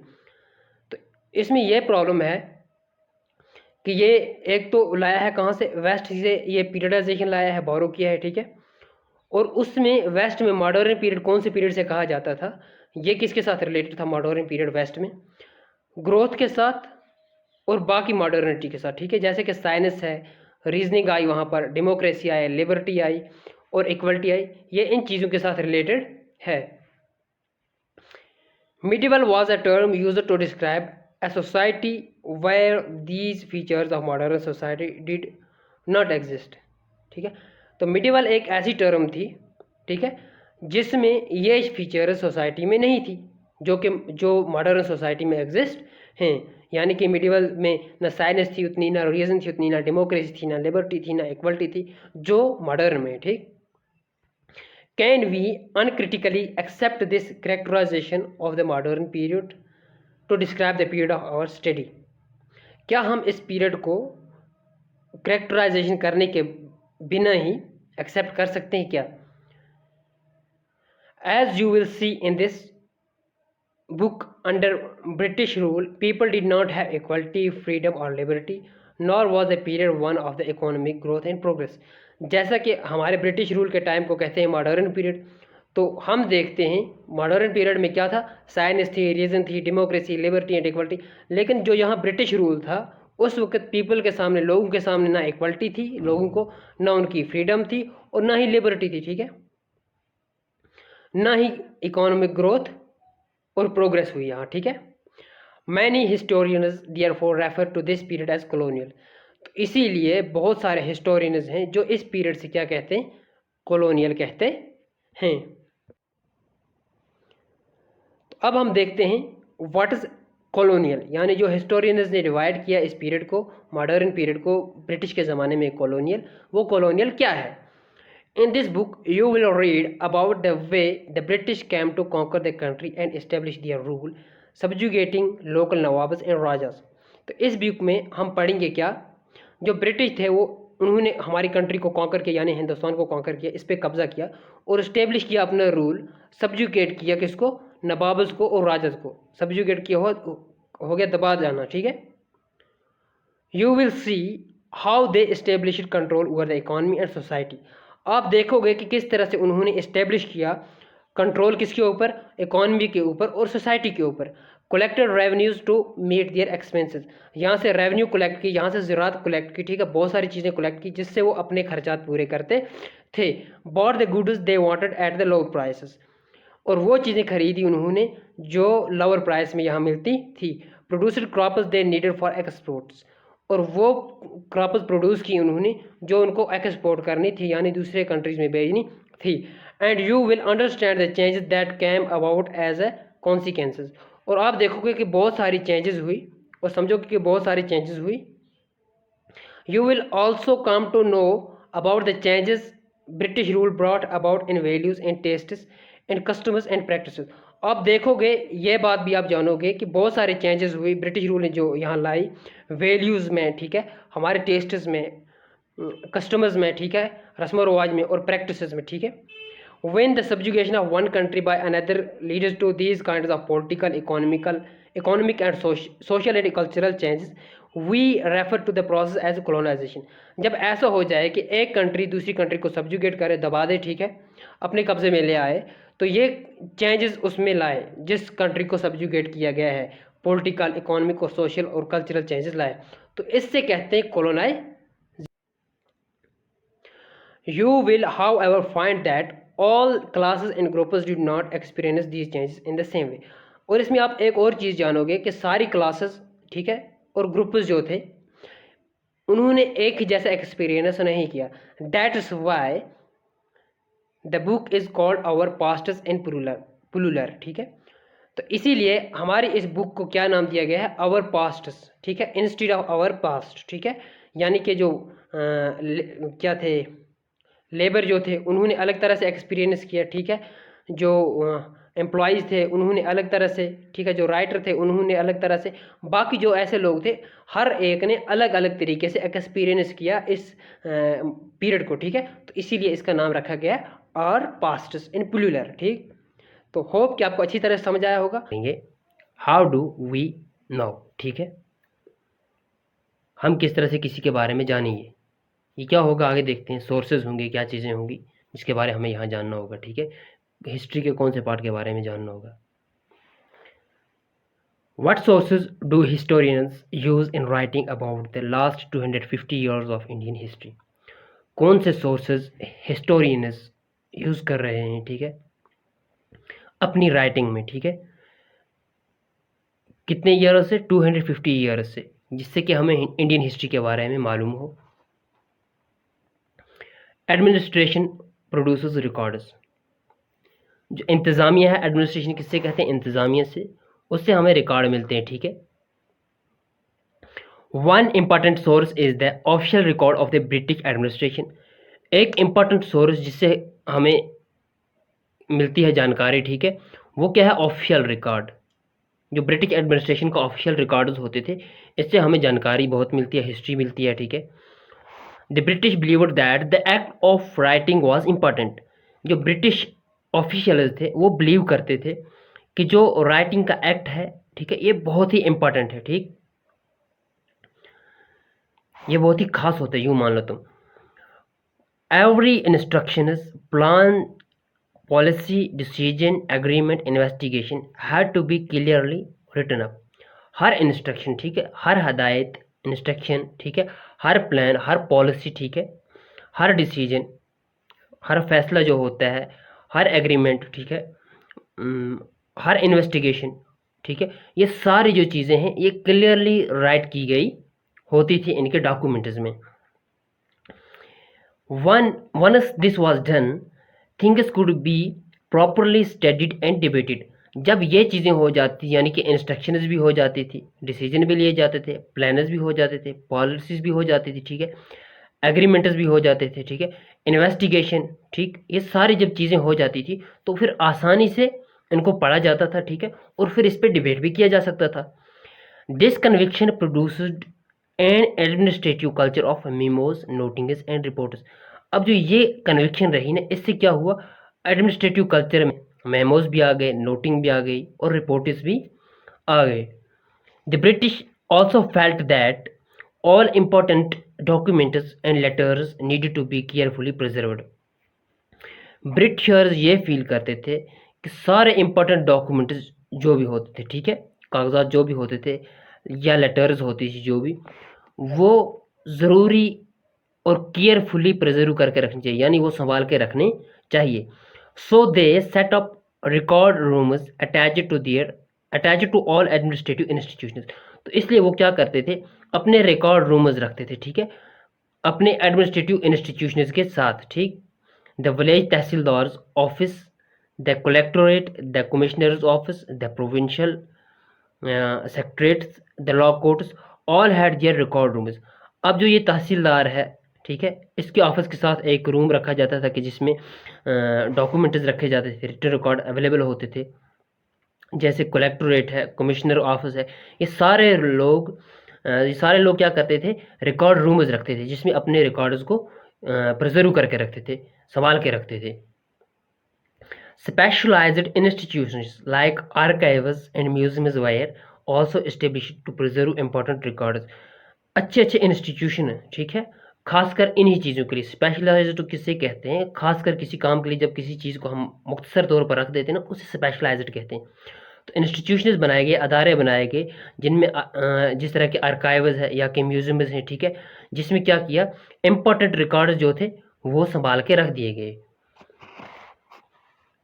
तो इसमें यह problem है कि ये एक तो लाया है कहाँ से, वेस्ट से ये पीरियडाइजेशन लाया है, बोरो किया है, ठीक है, और उसमें वेस्ट में मॉडर्न पीरियड कौन से पीरियड से कहा जाता था, ये किसके साथ रिलेटेड था मॉडर्न पीरियड वेस्ट में? ग्रोथ के साथ और बाकी मॉडर्निटी के साथ, ठीक है। जैसे कि साइंस है, रीजनिंग आई वहाँ पर, डेमोक्रेसी आई, लिबर्टी आई और इक्वलिटी आई, ये इन चीज़ों के साथ रिलेटेड है। Medieval was a term used to describe a society where these features of modern society did not exist, ठीक है। तो मिडिवल एक ऐसी टर्म थी, ठीक है, जिसमें ये फीचर सोसाइटी में नहीं थी जो मॉडर्न सोसाइटी में एग्जिस्ट हैं। यानी कि मिडिवल में ना साइंस थी उतनी, ना रीजन थी उतनी, ना डेमोक्रेसी थी, ना लिबर्टी थी, ना इक्वलिटी थी, जो मॉडर्न में, ठीक। Can we uncritically accept this characterization of the modern period to describe the period of our study? क्या हम इस पीरियड को करेक्टराइजेशन करने के बिना ही एक्सेप्ट कर सकते हैं क्या? As you will see in this book, under British rule, people did not have equality, freedom or liberty, nor was the period one of the economic growth and progress. जैसा कि हमारे ब्रिटिश रूल के time को कहते हैं modern period, तो हम देखते हैं मॉडर्न पीरियड में क्या था, साइंस थी, रीजन थी, डेमोक्रेसी, लिबर्टी एंड इक्वलिटी। लेकिन जो यहाँ ब्रिटिश रूल था उस वक्त पीपल के सामने, लोगों के सामने ना इक्वलिटी थी लोगों को, ना उनकी फ्रीडम थी और ना ही लिबर्टी थी, ठीक है, ना ही इकोनॉमिक ग्रोथ और प्रोग्रेस हुई यहाँ, ठीक है। Many historians therefore refer to this period as colonial. तो इसीलिए बहुत सारे हिस्टोरियंस हैं जो इस पीरियड से क्या कहते हैं, कॉलोनियल कहते हैं। तो अब हम देखते हैं व्हाट इज कॉलोनियल, यानी जो हिस्टोरियंस ने डिवाइड किया इस पीरियड को, मॉडर्न पीरियड को, ब्रिटिश के ज़माने में कॉलोनियल, वो कॉलोनियल क्या है। In this book, you will read about the way the British came to conquer the country and establish their rule, subjugating local nawabs and rajas. तो इस बुक में हम पढ़ेंगे क्या, जो ब्रिटिश थे वो उन्होंने हमारी कंट्री को कॉन्कर किया, यानी हिंदुस्तान को कॉन्कर किया, इस पर कब्जा किया और इस्टेब्लिश किया अपना रूल, सब्जुगेट किया किसको, नवाब्स को और राजास को। सब्जुगेट किया हो गया दबा जाना, ठीक है। You will see how they establish control over the economy and society. आप देखोगे कि किस तरह से उन्होंने इस्टेब्लिश किया कंट्रोल, किसके ऊपर, इकॉनमी के ऊपर और सोसाइटी के ऊपर। Collected revenues to meet their expenses, यहाँ से रेवेन्यू कलेक्ट की, यहाँ से ज़रात कलेक्ट की, ठीक है, बहुत सारी चीज़ें कलेक्ट की जिससे वो अपने खर्चात पूरे करते थे। Bought the goods they wanted at the low prices, और वो चीज़ें खरीदी उन्होंने जो लोअर प्राइस में यहाँ मिलती थी। Produced crops they needed for exports, और वो क्रॉप्स प्रोड्यूस की उन्होंने जो उनको एक्सपोर्ट करनी थी, यानी दूसरे कंट्रीज में भेजनी थी। And you will understand the changes that came about as a consequences, और आप देखोगे कि बहुत सारी चेंजेस हुई और समझोगे कि बहुत सारी चेंजेस हुई। You will also come to know about the changes British rule brought about in values and tastes and customers and practices. आप देखोगे, ये बात भी आप जानोगे कि बहुत सारे चेंजेस हुई ब्रिटिश रूल ने जो यहाँ लाई, वैल्यूज़ में, ठीक है, हमारे टेस्ट्स में, कस्टमर्स में, ठीक है, रस्म व रिवाज में और प्रैक्टिसेस में, ठीक है। When the subjugation of one country by another leads to these kinds of political, economic and social and cultural changes, we refer to the process as colonization। जब ऐसा हो जाए कि एक कंट्री दूसरी कंट्री को सब्जुगेट करे, दबा दे, ठीक है, अपने कब्जे में ले आए, तो ये चेंजेस उसमें लाए जिस कंट्री को सब्जुगेट किया गया है, पॉलिटिकल, इकोनॉमिक और सोशल और कल्चरल चेंजेस लाए, तो इससे कहते हैं colonise. You will however find that all classes and groups did not experience these changes in the same way। और इसमें आप एक और चीज़ जानोगे कि सारी क्लासेस, ठीक है, और ग्रुप्स जो थे उन्होंने एक ही जैसा एक्सपीरियंस नहीं किया। That is why the book is called Our Pasts in पुलुलर, ठीक है। तो इसीलिए हमारी इस बुक को क्या नाम दिया गया है, आवर पास्ट्स, ठीक है, इंस्टीड ऑफ आवर पास्ट, ठीक है। यानी कि जो क्या थे, लेबर जो थे उन्होंने अलग तरह से एक्सपीरियंस किया, ठीक है, जो एम्प्लॉयज़ थे उन्होंने अलग तरह से, ठीक है, जो राइटर थे उन्होंने अलग तरह से, बाकी जो ऐसे लोग थे हर एक ने अलग अलग तरीके से एक्सपीरियंस किया इस पीरियड को, ठीक है। तो इसीलिए इसका नाम रखा गया और पास्ट्स इन प्लूरल, ठीक। तो होप कि आपको अच्छी तरह समझ आया होगा। हाउ डू वी नो, ठीक है, हम किस तरह से किसी के बारे में जानेंगे, ये क्या होगा आगे देखते हैं। सोर्सेज होंगे, क्या चीज़ें होंगी जिसके बारे में हमें यहाँ जानना होगा, ठीक है। हिस्ट्री के कौन से पार्ट के बारे में जानना होगा। What sources do historians use in writing about the last 250 years of Indian history? कौन से sources historians यूज कर रहे हैं, ठीक है, अपनी राइटिंग में, ठीक है, कितने ईयर से? 250 ईयर्स से, जिससे कि हमें इंडियन हिस्ट्री के बारे में मालूम हो। एडमिनिस्ट्रेशन प्रोड्यूसेस रिकॉर्ड्स, जो इंतज़ामिया है, एडमिनिस्ट्रेशन किससे कहते हैं? इंतज़ामिया से, उससे हमें रिकॉर्ड मिलते हैं, ठीक है। One important source is the official record of the British administration. एक इम्पॉर्टेंट सोर्स जिससे हमें मिलती है जानकारी, ठीक है, वो क्या है? Official record. जो ब्रिटिश एडमिनिस्ट्रेशन का ऑफिशियल रिकॉर्ड्स होते थे, इससे हमें जानकारी बहुत मिलती है, हिस्ट्री मिलती है, ठीक है। The British believed that the act of writing was important. जो ब्रिटिश ऑफिशियल्स थे वो बिलीव करते थे कि जो राइटिंग का एक्ट है, ठीक है, ये बहुत ही इम्पॉर्टेंट है, ठीक, ये बहुत ही खास होता है, यूँ मान लो तुम। Every instructions, plan, policy, decision, agreement, investigation had to be clearly written up. हर इंस्ट्रक्शन, ठीक है, हर हदायत, इंस्ट्रक्शन, ठीक है, हर प्लान, हर पॉलिसी, ठीक है, हर डिसीजन, हर फैसला जो होता है, हर एग्रीमेंट, ठीक है, हर इन्वेस्टिगेशन, ठीक है, ये सारी जो चीज़ें हैं ये क्लियरली राइट की गई होती थी इनके डॉक्यूमेंट्स में। Once this was done, things could be properly studied and debated। जब ये चीज़ें हो जाती, यानी कि इंस्ट्रक्शंस भी हो जाती थी, डिसीजन भी लिए जाते थे, प्लान्स भी हो जाते थे, पॉलिसीज भी हो जाती थी, ठीक है, एग्रीमेंट्स भी हो जाते थे, ठीक है, इन्वेस्टिगेशन, ठीक, ये सारी जब चीज़ें हो जाती थी तो फिर आसानी से इनको पढ़ा जाता था, ठीक है, और फिर इस पर डिबेट भी किया जा सकता था। This conviction produced N administrative culture of memos, notings and reports. अब जो ये कन्विक्शन रही ना, इससे क्या हुआ? एडमिनिस्ट्रेटिव कल्चर में मेमोज भी आ गए, नोटिंग भी आ गई और रिपोर्ट्स भी आ गए। The British also felt that all important documents and letters needed to be carefully preserved। Britishers ये फील करते थे कि सारे इंपॉर्टेंट डॉक्यूमेंट्स जो भी होते थे, ठीक है, कागजात जो भी होते थे या लेटर्स होती थी जो भी, वो ज़रूरी और केयरफुली प्रिजर्व करके रखनी चाहिए, यानी वो संभाल के रखने चाहिए। So they set up record rooms attach to all administrative institutions. तो इसलिए वो क्या करते थे? अपने रिकॉर्ड रूम्स रखते थे, ठीक है, अपने एडमिनिस्ट्रेटिव इंस्टीट्यूशंस के साथ, ठीक। The village tehsildars office, the collectorate, the commissioners office, the provincial secretariats, the law courts, all had their record rooms. अब जो ये तहसीलदार है, ठीक है, इसके ऑफिस के साथ एक रूम रखा जाता था कि जिसमें डॉक्यूमेंट्स रखे जाते थे, रिटन रिकॉर्ड अवेलेबल होते थे। जैसे कलेक्टोरेट है, कमिश्नर ऑफिस है, ये सारे लोग क्या करते थे? रिकॉर्ड रूम्स रखते थे, जिसमें अपने रिकॉर्ड्स को प्रिजर्व करके रखते थे, संभाल के रखते थे। Specialised institutions like archives and museums were also established to preserve important records. अच्छे अच्छे इंस्टीट्यूशन है, ठीक है, खासकर इन्हीं चीज़ों के लिए। स्पेशलाइज्ड तो किससे कहते हैं? खासकर किसी काम के लिए जब किसी चीज़ को हम मुख्तसर तौर पर रख देते हैं ना, उसे स्पेशलाइज्ड कहते हैं। तो इंस्टीट्यूशंस बनाए गए, अदारे बनाए गए, जिनमें जिस तरह के आर्काइव्स है या के म्यूजियम्स हैं, ठीक है, जिसमें क्या किया? इम्पोर्टेंट रिकॉर्ड्स जो थे वो संभाल के रख दिए गए।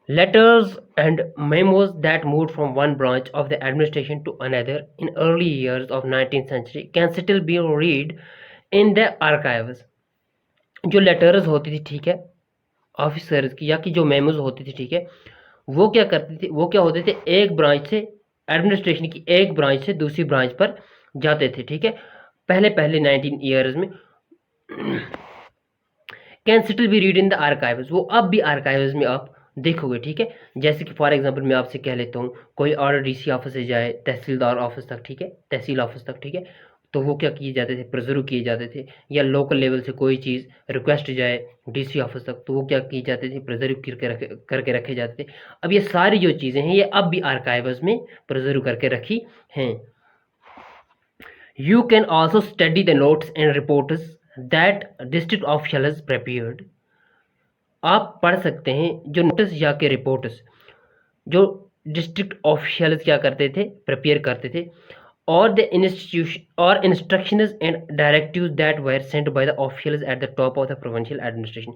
Letters and memos that moved from one branch of the administration to another in early years of 19th century can still be read in the archives। जो लेटर्स होती थी, ठीक है, ऑफिसर्स की, या कि जो मेमोज होती थी, ठीक है, वो क्या करती थी? वो क्या होते थे? एक ब्रांच से, एडमिनिस्ट्रेशन की एक ब्रांच से दूसरी ब्रांच पर जाते थे, ठीक है, पहले पहले 19 ईयर्स में। Can still be read in the archives, वो अब भी आर्काइव्स में आप देखोगे, ठीक है। जैसे कि फॉर एग्जांपल मैं आपसे कह लेता हूँ, कोई ऑर्डर डीसी ऑफिस से जाए तहसीलदार ऑफिस तक, ठीक है, तहसील ऑफिस तक, ठीक है, तो वो क्या किए जाते थे? प्रिजर्व किए जाते थे। या लोकल लेवल से कोई चीज़ रिक्वेस्ट जाए डीसी ऑफिस तक, तो वो क्या किए जाते थे? प्रिजर्व करके रखे जाते थे। अब ये सारी जो चीज़ें हैं ये अब भी आर्काइव्स में प्रिजर्व करके रखी हैं। You can also study the notes and reports that district official has prepared. आप पढ़ सकते हैं जो नोटिस या के रिपोर्ट्स जो डिस्ट्रिक्ट ऑफिशियल्स क्या करते थे, प्रिपेयर करते थे, और द इंस्टीट्यूशन और instructions and directives that were sent by the officials at the top of the provincial administration,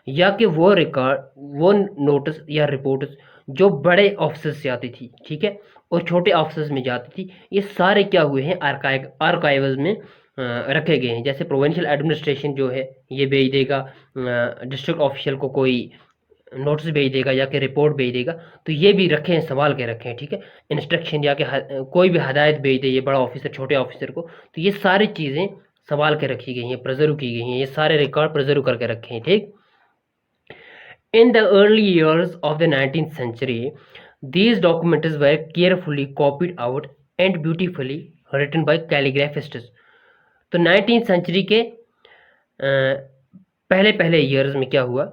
या कि वो रिकॉर्ड, वो नोटिस या रिपोर्ट्स जो बड़े ऑफिसर्स से आती थी, ठीक है, और छोटे ऑफिसर्स में जाती थी, ये सारे क्या हुए हैं, आर्काइव्स में रखे गए हैं। जैसे प्रोविंशियल एडमिनिस्ट्रेशन जो है ये भेज देगा डिस्ट्रिक्ट ऑफिशियल को, कोई नोटिस भेज देगा या कि रिपोर्ट भेज देगा, तो ये भी रखे हैं, संभाल के रखे हैं, ठीक है। इंस्ट्रक्शन या कि कोई भी हदायत भेज दे ये बड़ा ऑफिसर छोटे ऑफिसर को, तो ये सारी चीज़ें संभाल के रखी गई हैं, प्रिजर्व की गई हैं, ये सारे रिकॉर्ड प्रिजर्व करके रखे हैं, ठीक। In the early years of the 19th century, these documents were carefully copied out and beautifully written by calligraphists. तो 19th century के पहले पहले ईयर्स में क्या हुआ,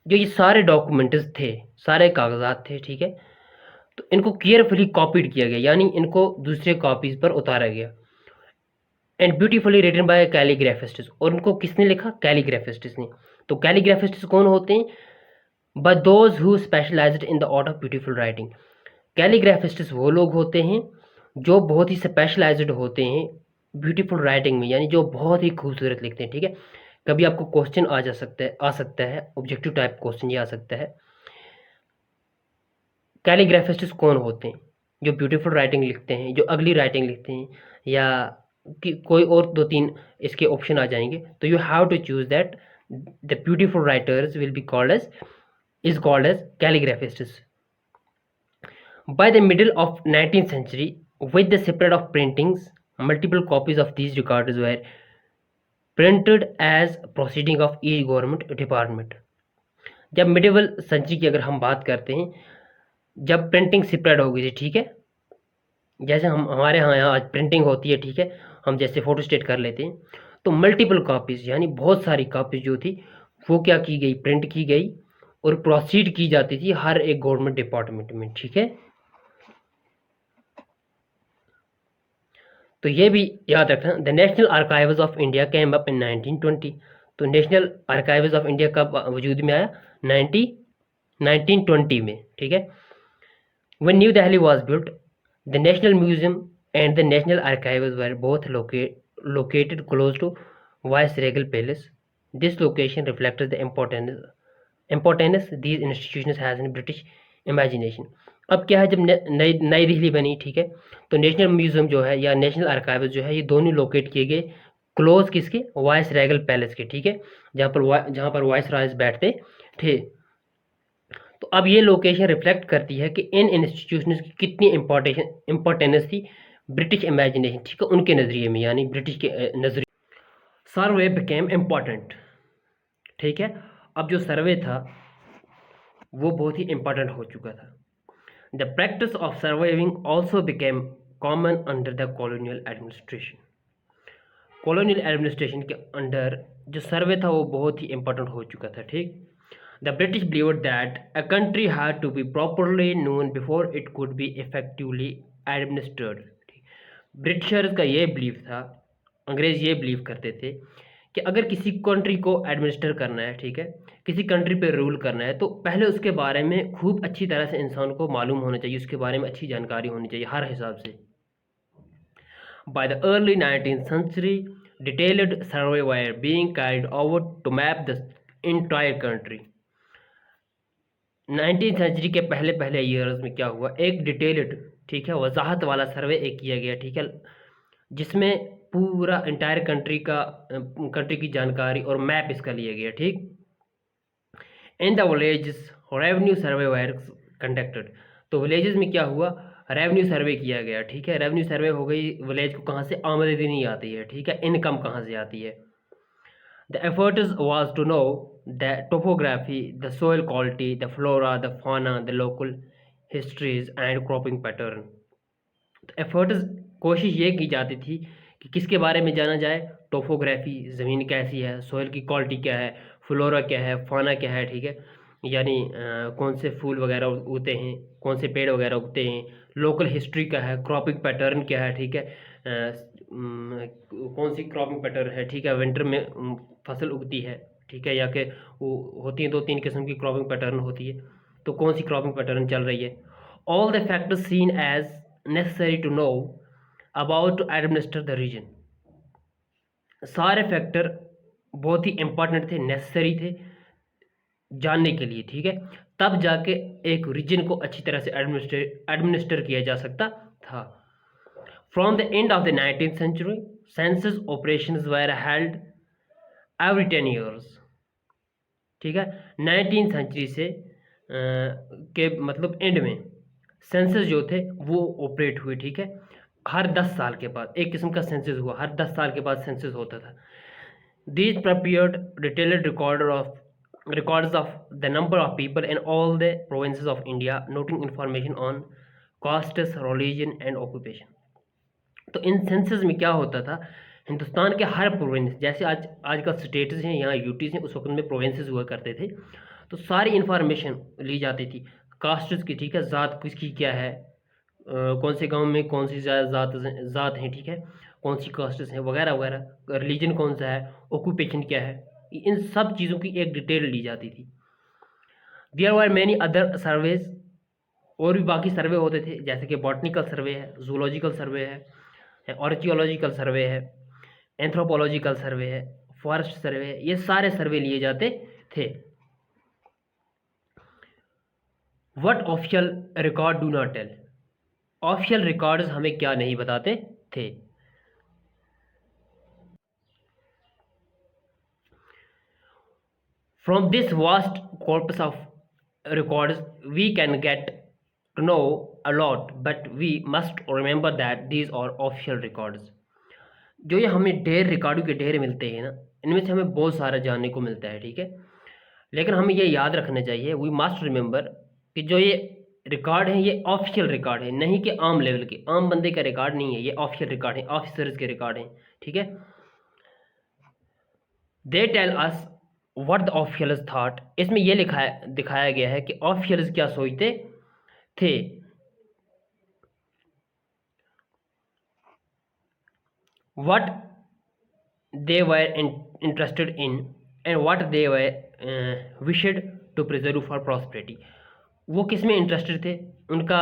जो ये सारे डॉक्यूमेंट्स थे, सारे कागजात थे, ठीक है, तो इनको केयरफुली कॉपीड किया गया, यानी इनको दूसरे कॉपीज पर उतारा गया, एंड ब्यूटीफुली रिटन बाय कैलीग्राफिस्ट्स, और उनको किसने लिखा, कैलीग्राफिस्ट्स ने। तो कैलीग्राफिस्ट्स कौन होते हैं, by those who specialised in the art of beautiful writing. Calligraphists वो लोग होते हैं जो बहुत ही स्पेशलाइज्ड होते हैं ब्यूटीफुल राइटिंग में, यानी जो बहुत ही खूबसूरत लिखते हैं, ठीक है। कभी आपको क्वेश्चन आ सकता है ऑब्जेक्टिव टाइप क्वेश्चन ये आ सकता है, कैलीग्राफिस्ट्स कौन होते हैं, जो ब्यूटीफुल राइटिंग लिखते हैं, जो अगली राइटिंग लिखते हैं, या कि कोई और 2-3 इसके ऑप्शन आ जाएंगे। तो you have to choose that the beautiful writers will be called as calligraphists. By the middle of 19th century, with the spread of printings, multiple copies of these records were printed as proceeding of each government department. जब medieval century की अगर हम बात करते हैं, जब printing spread हो गई थी, ठीक है, जैसे हमारे यहाँ आज प्रिंटिंग होती है, ठीक है, हम जैसे फोटो स्टेट कर लेते हैं, तो मल्टीपल कॉपीज़ यानी बहुत सारी कॉपीज़ जो थी वो क्या की गई, प्रिंट की गई और प्रोसीड की जाती थी हर एक गवर्नमेंट डिपार्टमेंट में, ठीक है। तो ये भी याद रखना, the national archives of India cam up in 1920। तो नेशनल आर्काइव्स ऑफ इंडिया कब वजूद में आया, 1920 में, ठीक है। When new Delhi was built, the national museum and the national archives were both located close to Viceregal Palace. This location reflects the importance these institutions has in British imagination. अब क्या है, जब नई दिल्ली बनी, ठीक है, तो नेशनल म्यूजियम जो है या नेशनल आर्काइव्स जो है ये दोनों लोकेट किए गए क्लोज किसके, वाइस रेगल पैलेस के, ठीक है, जहाँ पर वाइस राज बैठते थे। तो अब ये लोकेशन रिफ्लेक्ट करती है कि इन इंस्टीट्यूशंस की कितनी इम्पोर्टेंस थी ब्रिटिश इमेजिनेशन, ठीक है, उनके नज़रिए में, यानी ब्रिटिश के नज़रिए। सर्वे बिकेम इम्पॉर्टेंट, ठीक है। अब जो सर्वे था वो बहुत ही इम्पॉर्टेंट हो चुका था। The practice of surveying also became common under the colonial administration. Colonial administration के अंडर जो सर्वे था वो बहुत ही इम्पोर्टेंट हो चुका था, ठीक। The British believed that a country had to be properly known before it could be effectively administered. Britishers का ये बिलीव था, अंग्रेज ये बिलीव करते थे कि अगर किसी कंट्री को एडमिनिस्टर करना है, ठीक है, किसी कंट्री पे रूल करना है, तो पहले उसके बारे में खूब अच्छी तरह से इंसान को मालूम होना चाहिए, उसके बारे में अच्छी जानकारी होनी चाहिए हर हिसाब से। By the early 19th century, detailed survey were being carried out to map the entire country. 19th century के पहले पहले ईयर्स में क्या हुआ, एक डिटेल्ड, ठीक है, वजाहत वाला सर्वे एक किया गया, ठीक है, जिसमें पूरा इंटायर कंट्री की जानकारी और मैप इसका लिया गया, ठीक। In the villages revenue survey works conducted. तो विलेजेस में क्या हुआ, रेवेन्यू सर्वे किया गया, ठीक है। रेवेन्यू सर्वे हो गई, विलेज को कहाँ से आमदनी आती है, ठीक है, इनकम कहाँ से आती है। The efforts was to know the topography, the soil quality, the flora, the fauna, the local histories and cropping pattern. तो एफर्ट्स, कोशिश ये की जाती थी कि किसके बारे में जाना जाए, टोपोग्राफी, ज़मीन कैसी है, सोइल की क्वालिटी क्या है, फ्लोरा क्या है, फाना क्या है, ठीक है, यानी कौन से फूल वगैरह उगते हैं, कौन से पेड़ वगैरह उगते हैं, लोकल हिस्ट्री क्या है, क्रॉपिंग पैटर्न क्या है, ठीक है, कौन सी क्रॉपिंग पैटर्न है, ठीक है, विंटर में फसल उगती है, ठीक है, या कि वो होती है 2-3 किस्म की क्रॉपिंग पैटर्न होती है, तो कौन सी क्रॉपिंग पैटर्न चल रही है। All the factors seen as necessary to know about to administer the region. सारे फैक्टर बहुत ही इंपॉर्टेंट थे, नेसेसरी थे जानने के लिए, ठीक है, तब जाके एक रीजन को अच्छी तरह से एडमिनिस्टर किया जा सकता था। From the end of the 19th century census operations were held every 10 years, ठीक है। 19th सेंचुरी से के मतलब एंड में सेंसस जो थे वो ऑपरेट हुए, ठीक है, हर 10 साल के बाद एक किस्म का सेंसस हुआ, हर 10 साल के बाद सेंसस होता था। These prepared detailed records of the number of people in all the provinces of India, noting information on castes, religion and occupation। तो इन सेंसस में क्या होता था, हिंदुस्तान के हर प्रोविंस, जैसे आजकल स्टेट्स हैं, यहाँ यूटीज हैं, उस वक्त में प्रोविंसेस हुआ करते थे, तो सारी इंफॉर्मेशन ली जाती थी कास्ट्स की, ठीक है, ज़ात किसकी क्या है, कौन से गांव में कौन सी ज़ात हैं, ठीक है, कौन सी कास्ट्स हैं वगैरह वगैरह, रिलीजन कौन सा है, ऑक्यूपेशन क्या है, इन सब चीज़ों की एक डिटेल ली जाती थी। There were many other surveys, और भी बाकी सर्वे होते थे, जैसे कि बॉटनिकल सर्वे है, जूलॉजिकल सर्वे है, आर्कियोलॉजिकल सर्वे है, एंथ्रोपोलॉजिकल सर्वे है, फॉरेस्ट सर्वे है, ये सारे सर्वे लिए जाते थे। What official record do not tell, official records हमें क्या नहीं बताते थे। From this vast corpus of records we can get to know a lot, but we must remember that these are official records। जो ये हमें ढेर रिकॉर्डों के ढेर मिलते हैं ना, इनमें से हमें बहुत सारा जानने को मिलता है, ठीक है, लेकिन हमें ये याद रखना चाहिए, वी मस्ट रिमेंबर, कि जो ये रिकॉर्ड है ये ऑफिशियल रिकॉर्ड है, नहीं कि आम लेवल के, आम बंदे का रिकॉर्ड नहीं है, ये ऑफिशियल रिकॉर्ड है, ऑफिसर्स के रिकॉर्ड हैं, ठीक है। They tell us what the officials thought, इसमें ये दिखाया गया है कि ऑफिशियल्स क्या सोचते थे। What they were interested in and what they were wished to preserve for prosperity, वो किस में इंटरेस्टेड थे, उनका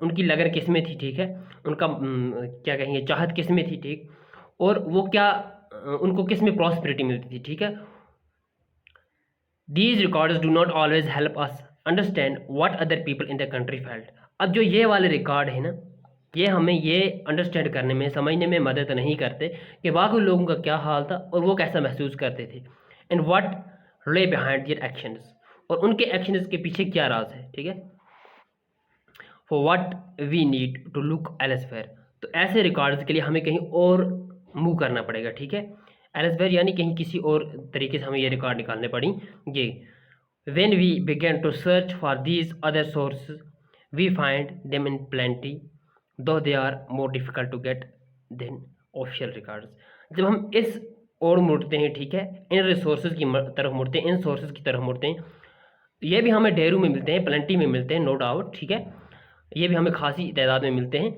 उनकी लगन किस में थी, ठीक है, उनका क्या कहेंगे चाहत किस में थी, ठीक, और वो क्या उनको किस में प्रॉस्पेरिटी मिलती थी, ठीक है। These records do not always help us understand what other people in the country felt। अब जो ये वाले रिकॉर्ड है ना, ये हमें ये अंडरस्टैंड करने में, समझने में मदद नहीं करते कि बाकी लोगों का क्या हाल था और वो कैसा महसूस करते थे, एंड व्हाट ले बिहाइंड देयर एक्शंस, और उनके एक्शंस के पीछे क्या राज है, ठीक है। For what we need to look elsewhere, तो ऐसे रिकॉर्ड्स के लिए हमें कहीं और मूव करना पड़ेगा, ठीक है, एल्सवेयर यानी कहीं किसी और तरीके से हमें ये रिकॉर्ड निकालने पड़ेंगे। When we begin to search for these other sources we find them in plenty, though they are more difficult to get than official records. जब हम इस ओर मुड़ते हैं, ठीक है, इन रिसोर्सेज की तरफ मुड़ते हैं, इन सोर्सेज की तरफ मुड़ते हैं, ये भी हमें ढेरों में मिलते हैं, प्लेंटी में मिलते हैं, नो डाउट, ठीक है, ये भी हमें खासी तादाद में मिलते हैं,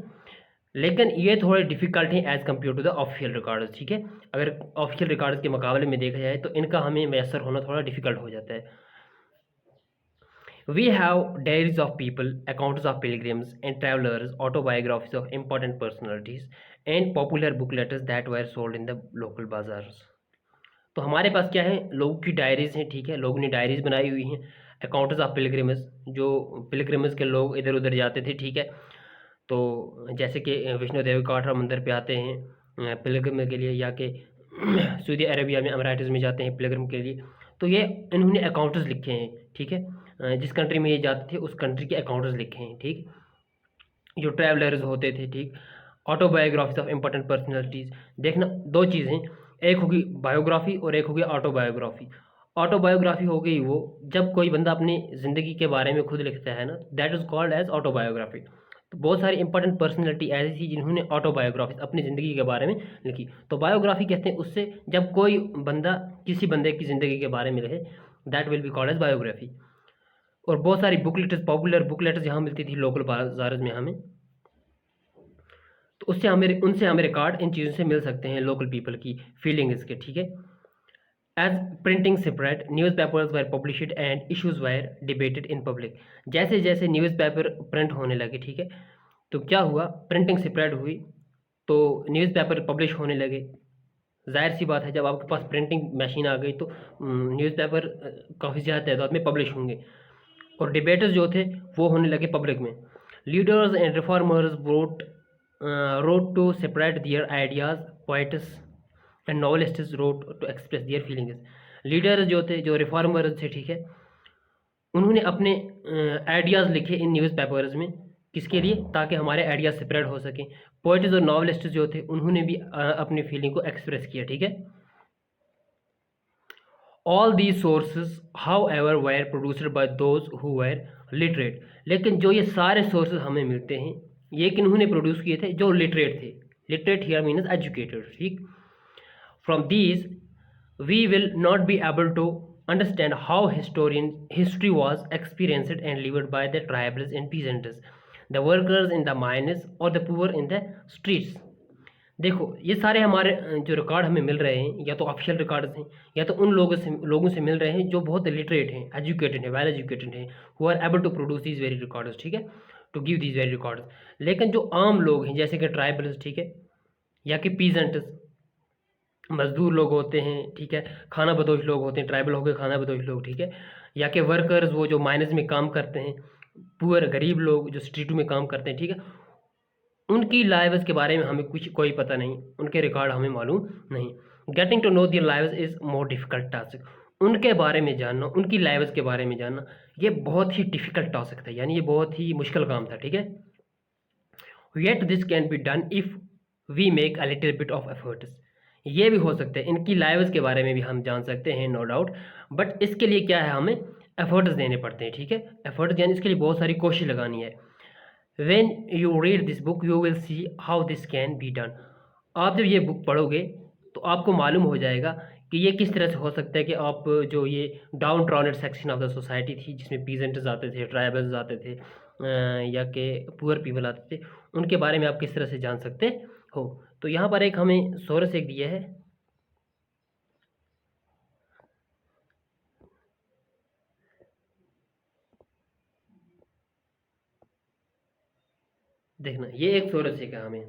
लेकिन ये थोड़े डिफ़िकल्ट हैं as compare to the official records, ठीक है। अगर ऑफिशियल रिकॉर्ड्स के मुकाबले में देखा जाए तो इनका हमें मैसर होना थोड़ा डिफ़िकल्ट हो जाता है। We have diaries of people, accounts of pilgrims and travellers, autobiographies of important personalities and popular book letters that were sold in the local bazaars. तो हमारे पास क्या है, लोगों की डायरीज़ हैं, ठीक है, लोगों ने डायरीज़ बनाई हुई हैं, अकाउंट्स ऑफ पिलग्रिम्स, जो पिलग्रिम्स के लोग इधर उधर जाते थे, ठीक है, तो जैसे कि विष्णु देव काटरा मंदिर पे आते हैं पिलग्रिम के लिए, या कि सऊदी अरबिया में अमराइट्स में जाते हैं पिलग्रिम के लिए, तो ये इन्होंने अकाउंट्स लिखे हैं, ठीक है, जिस कंट्री में ये जाते थे उस कंट्री के अकाउंट्स लिखे हैं, ठीक। जो ट्रैवलर्स होते थे, ठीक, ऑटोबायोग्राफीज ऑफ इंपॉर्टेंट पर्सनैलिटीज़, देखना दो चीज़ें, एक होगी बायोग्राफी और एक होगी ऑटोबायोग्राफी। ऑटोबायोग्राफी हो गई वो जब कोई बंदा अपनी ज़िंदगी के बारे में खुद लिखता है ना, that is called as autobiography. तो बहुत सारी इंपॉर्टेंट पर्सनैलिटी ऐसी थी जिन्होंने ऑटोबायोग्राफी अपनी ज़िंदगी के बारे में लिखी, तो बायोग्राफी कहते हैं उससे जब कोई बंदा किसी बंदे की ज़िंदगी के बारे में लिखे, that will be called as biography. और बहुत सारी book letters, popular book letters यहाँ मिलती थी लोकल बाजार में हमें, तो उनसे हमें रिकॉर्ड इन चीज़ों से मिल सकते हैं, लोकल पीपल की फीलिंग्स के, ठीक है। As printing spread, newspapers were published and issues were debated in public। जैसे जैसे न्यूज़पेपर प्रिंट होने लगे, ठीक है, तो क्या हुआ, प्रिंटिंग स्प्रेड हुई, तो न्यूज़पेपर पब्लिश होने लगे। जाहिर सी बात है, जब आपके पास प्रिंटिंग मशीन आ गई तो न्यूज़पेपर काफ़ी ज़्यादा तादाद में पब्लिश होंगे, और डिबेटर्स जो थे वो होने लगे पब्लिक में। Leaders and reformers wrote to spread their ideas, poets and novelists wrote to express their feelings. Leader जो थे, जो रिफॉर्मर थे, ठीक है, उन्होंने अपने आइडियाज़ लिखे इन न्यूज़पेपर्स में, किसके लिए, ताकि हमारे आइडियाज़ स्प्रेड हो सकें। पोइट्स और नॉवलिस्ट जो थे उन्होंने भी अपनी फीलिंग को एक्सप्रेस किया, ठीक है। All these sources however were produced by those who were literate. लेकिन जो ये सारे सोर्सेज हमें मिलते हैं, ये किन्होंने प्रोड्यूस किए थे, जो लिटरेट थे। लिटरेट हियर मीन्स एजुकेटेड, ठीक। From these, we will not be able to understand how history was experienced and lived by the tribals and peasants, the workers in the mines or the poor in the streets। देखो, ये सारे हमारे जो record हमें मिल रहे हैं, या तो ऑफिशियल रिकॉर्ड्स हैं, या तो उन लोगों से मिल रहे हैं जो बहुत लिटरेट हैं, एजुकेटेड हैं, वेल एजुकेटेड हैं, who are able to produce these very records, ठीक है, to give these very records. लेकिन जो आम लोग हैं, जैसे कि ट्राइबल्स, ठीक है, या कि पीजेंट्स, मजदूर लोग होते हैं, ठीक है, खाना बदोश लोग होते हैं, ट्राइबल हो गए खाना बदोश लोग, ठीक है, या कि वर्कर्स, वो जो माइनस में काम करते हैं, पुअर गरीब लोग जो स्ट्रीटों में काम करते हैं, ठीक है, उनकी लाइव्स के बारे में हमें कोई पता नहीं, उनके रिकॉर्ड हमें मालूम नहीं। Getting to know their lives is more difficult task. उनके बारे में जानना, उनकी लाइव्स के बारे में जानना, ये बहुत ही डिफ़िकल्ट टास्क था, यानी ये बहुत ही मुश्किल काम था, ठीक है। Yet this can be done if we make a little bit of efforts. ये भी हो सकता है, इनकी लाइव्स के बारे में भी हम जान सकते हैं, नो डाउट, बट इसके लिए क्या है, हमें एफर्ट्स देने पड़ते हैं, ठीक है। एफर्ट्स यानी इसके लिए बहुत सारी कोशिश लगानी है। When you read this book you will see how this can be done. आप जब ये बुक पढ़ोगे तो आपको मालूम हो जाएगा कि ये किस तरह से हो सकता है कि आप जो ये downtrodden section of the society थी, जिसमें पीजेंट्स आते थे, ट्राइबल्स आते थे, या कि पुअर पीपल आते थे, उनके बारे में आप किस तरह से जान सकते हो। तो यहाँ पर एक हमें सोर्स एक दिया है, देखना, ये एक सोर्स है क्या हमें,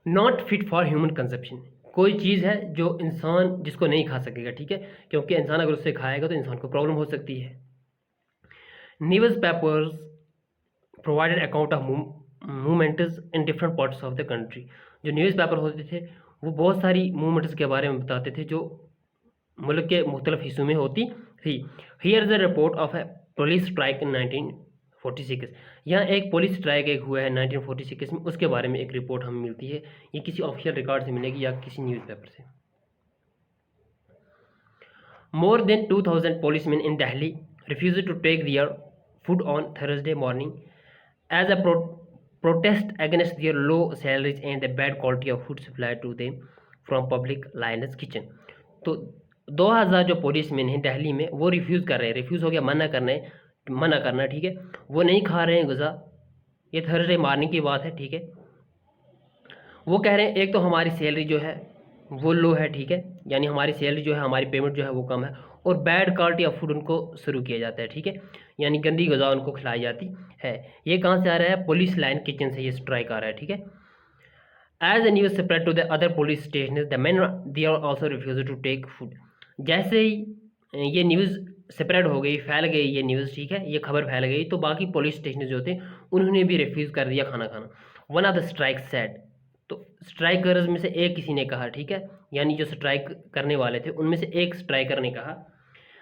not fit for human consumption. कोई चीज़ है जो इंसान जिसको नहीं खा सकेगा, ठीक है, क्योंकि इंसान अगर उससे खाएगा तो इंसान को प्रॉब्लम हो सकती है। News papers provided account of movements in different parts of the country. जो न्यूज़पेपर होते थे वो बहुत सारी मूवमेंट्स के बारे में बताते थे जो मुल्क के मुख्तलिफ हिस्सों में होती थी। Here is the report of A police strike in 1946। यहाँ एक पुलिस स्ट्राइक एक हुआ है 1946 में, उसके बारे में एक रिपोर्ट हमें मिलती है। ये किसी ऑफिशियल रिकॉर्ड से मिलेगी या किसी न्यूज़पेपर से। More than 2000 policemen in Delhi refused to take their food on Thursday morning as a protest against their low salaries and the bad quality of food supplied to them from public lioness kitchen। तो 2000 जो policeman हैं दिल्ली में, वो refuse कर रहे हैं, refuse हो गया मना करना, ठीक है, वो नहीं खा रहे हैं ग़िज़ा। ये थर्सडे मॉर्निंग की बात है, ठीक है। वो कह रहे हैं एक तो हमारी सैलरी जो है वो लो है, ठीक है, यानी हमारी सैलरी जो है, हमारी पेमेंट जो है वो कम है, और बैड क्वालिटी ऑफ फूड उनको शुरू किया जाता है, ठीक है, यानी गंदी ग़िज़ा उनको खिलाई जाती है। ये कहाँ से आ रहा है, पुलिस लाइन किचन से ये स्ट्राइक आ रहा है, ठीक है। As a news spread to the other police station the man they are also refuse to take food. जैसे ही ये न्यूज़ स्प्रेड हो गई, फैल गई ये न्यूज़, ठीक है, ये खबर फैल गई, तो बाकी पुलिस स्टेशन जो थे उन्होंने भी रिफ्यूज़ कर दिया खाना खाना। One of the strike said, तो स्ट्राइकर्स में से एक किसी ने कहा, ठीक है, यानी जो स्ट्राइक करने वाले थे उनमें से एक स्ट्राइकर ने कहा,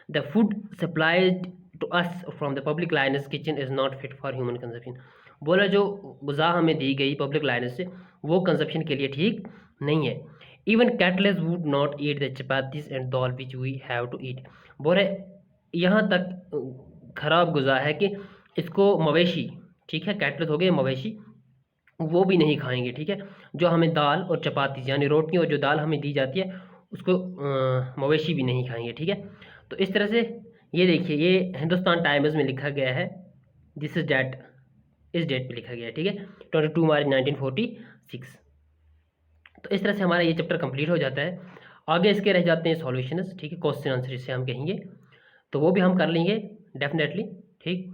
the food supplied to us from the public lines kitchen is not fit for human consumption. बोला जो ग़िज़ा हमें दी गई पब्लिक लाइनस से वो कंजप्शन के लिए ठीक नहीं है। Even cattles would not eat the chapatis and dal which we have to eat. बोले यहाँ तक ख़राब ग़िज़ा है कि इसको मवेशी, ठीक है, कैटलेस हो गए मवेशी, वो भी नहीं खाएंगे, ठीक है, जो हमें दाल और चपाती यानी रोटी और जो दाल हमें दी जाती है उसको मवेशी भी नहीं खाएंगे, ठीक है। तो इस तरह से ये देखिए, ये हिंदुस्तान टाइम्स में लिखा गया है, दिस इज डेट, इस डेट पे लिखा गया है, ठीक है, 22 मार्च 1946। तो इस तरह से हमारा ये चैप्टर कंप्लीट हो जाता है। आगे इसके रह जाते हैं सॉल्यूशंस, ठीक है, क्वेश्चन आंसर जिसे हम कहेंगे, तो वो भी हम कर लेंगे डेफिनेटली, ठीक।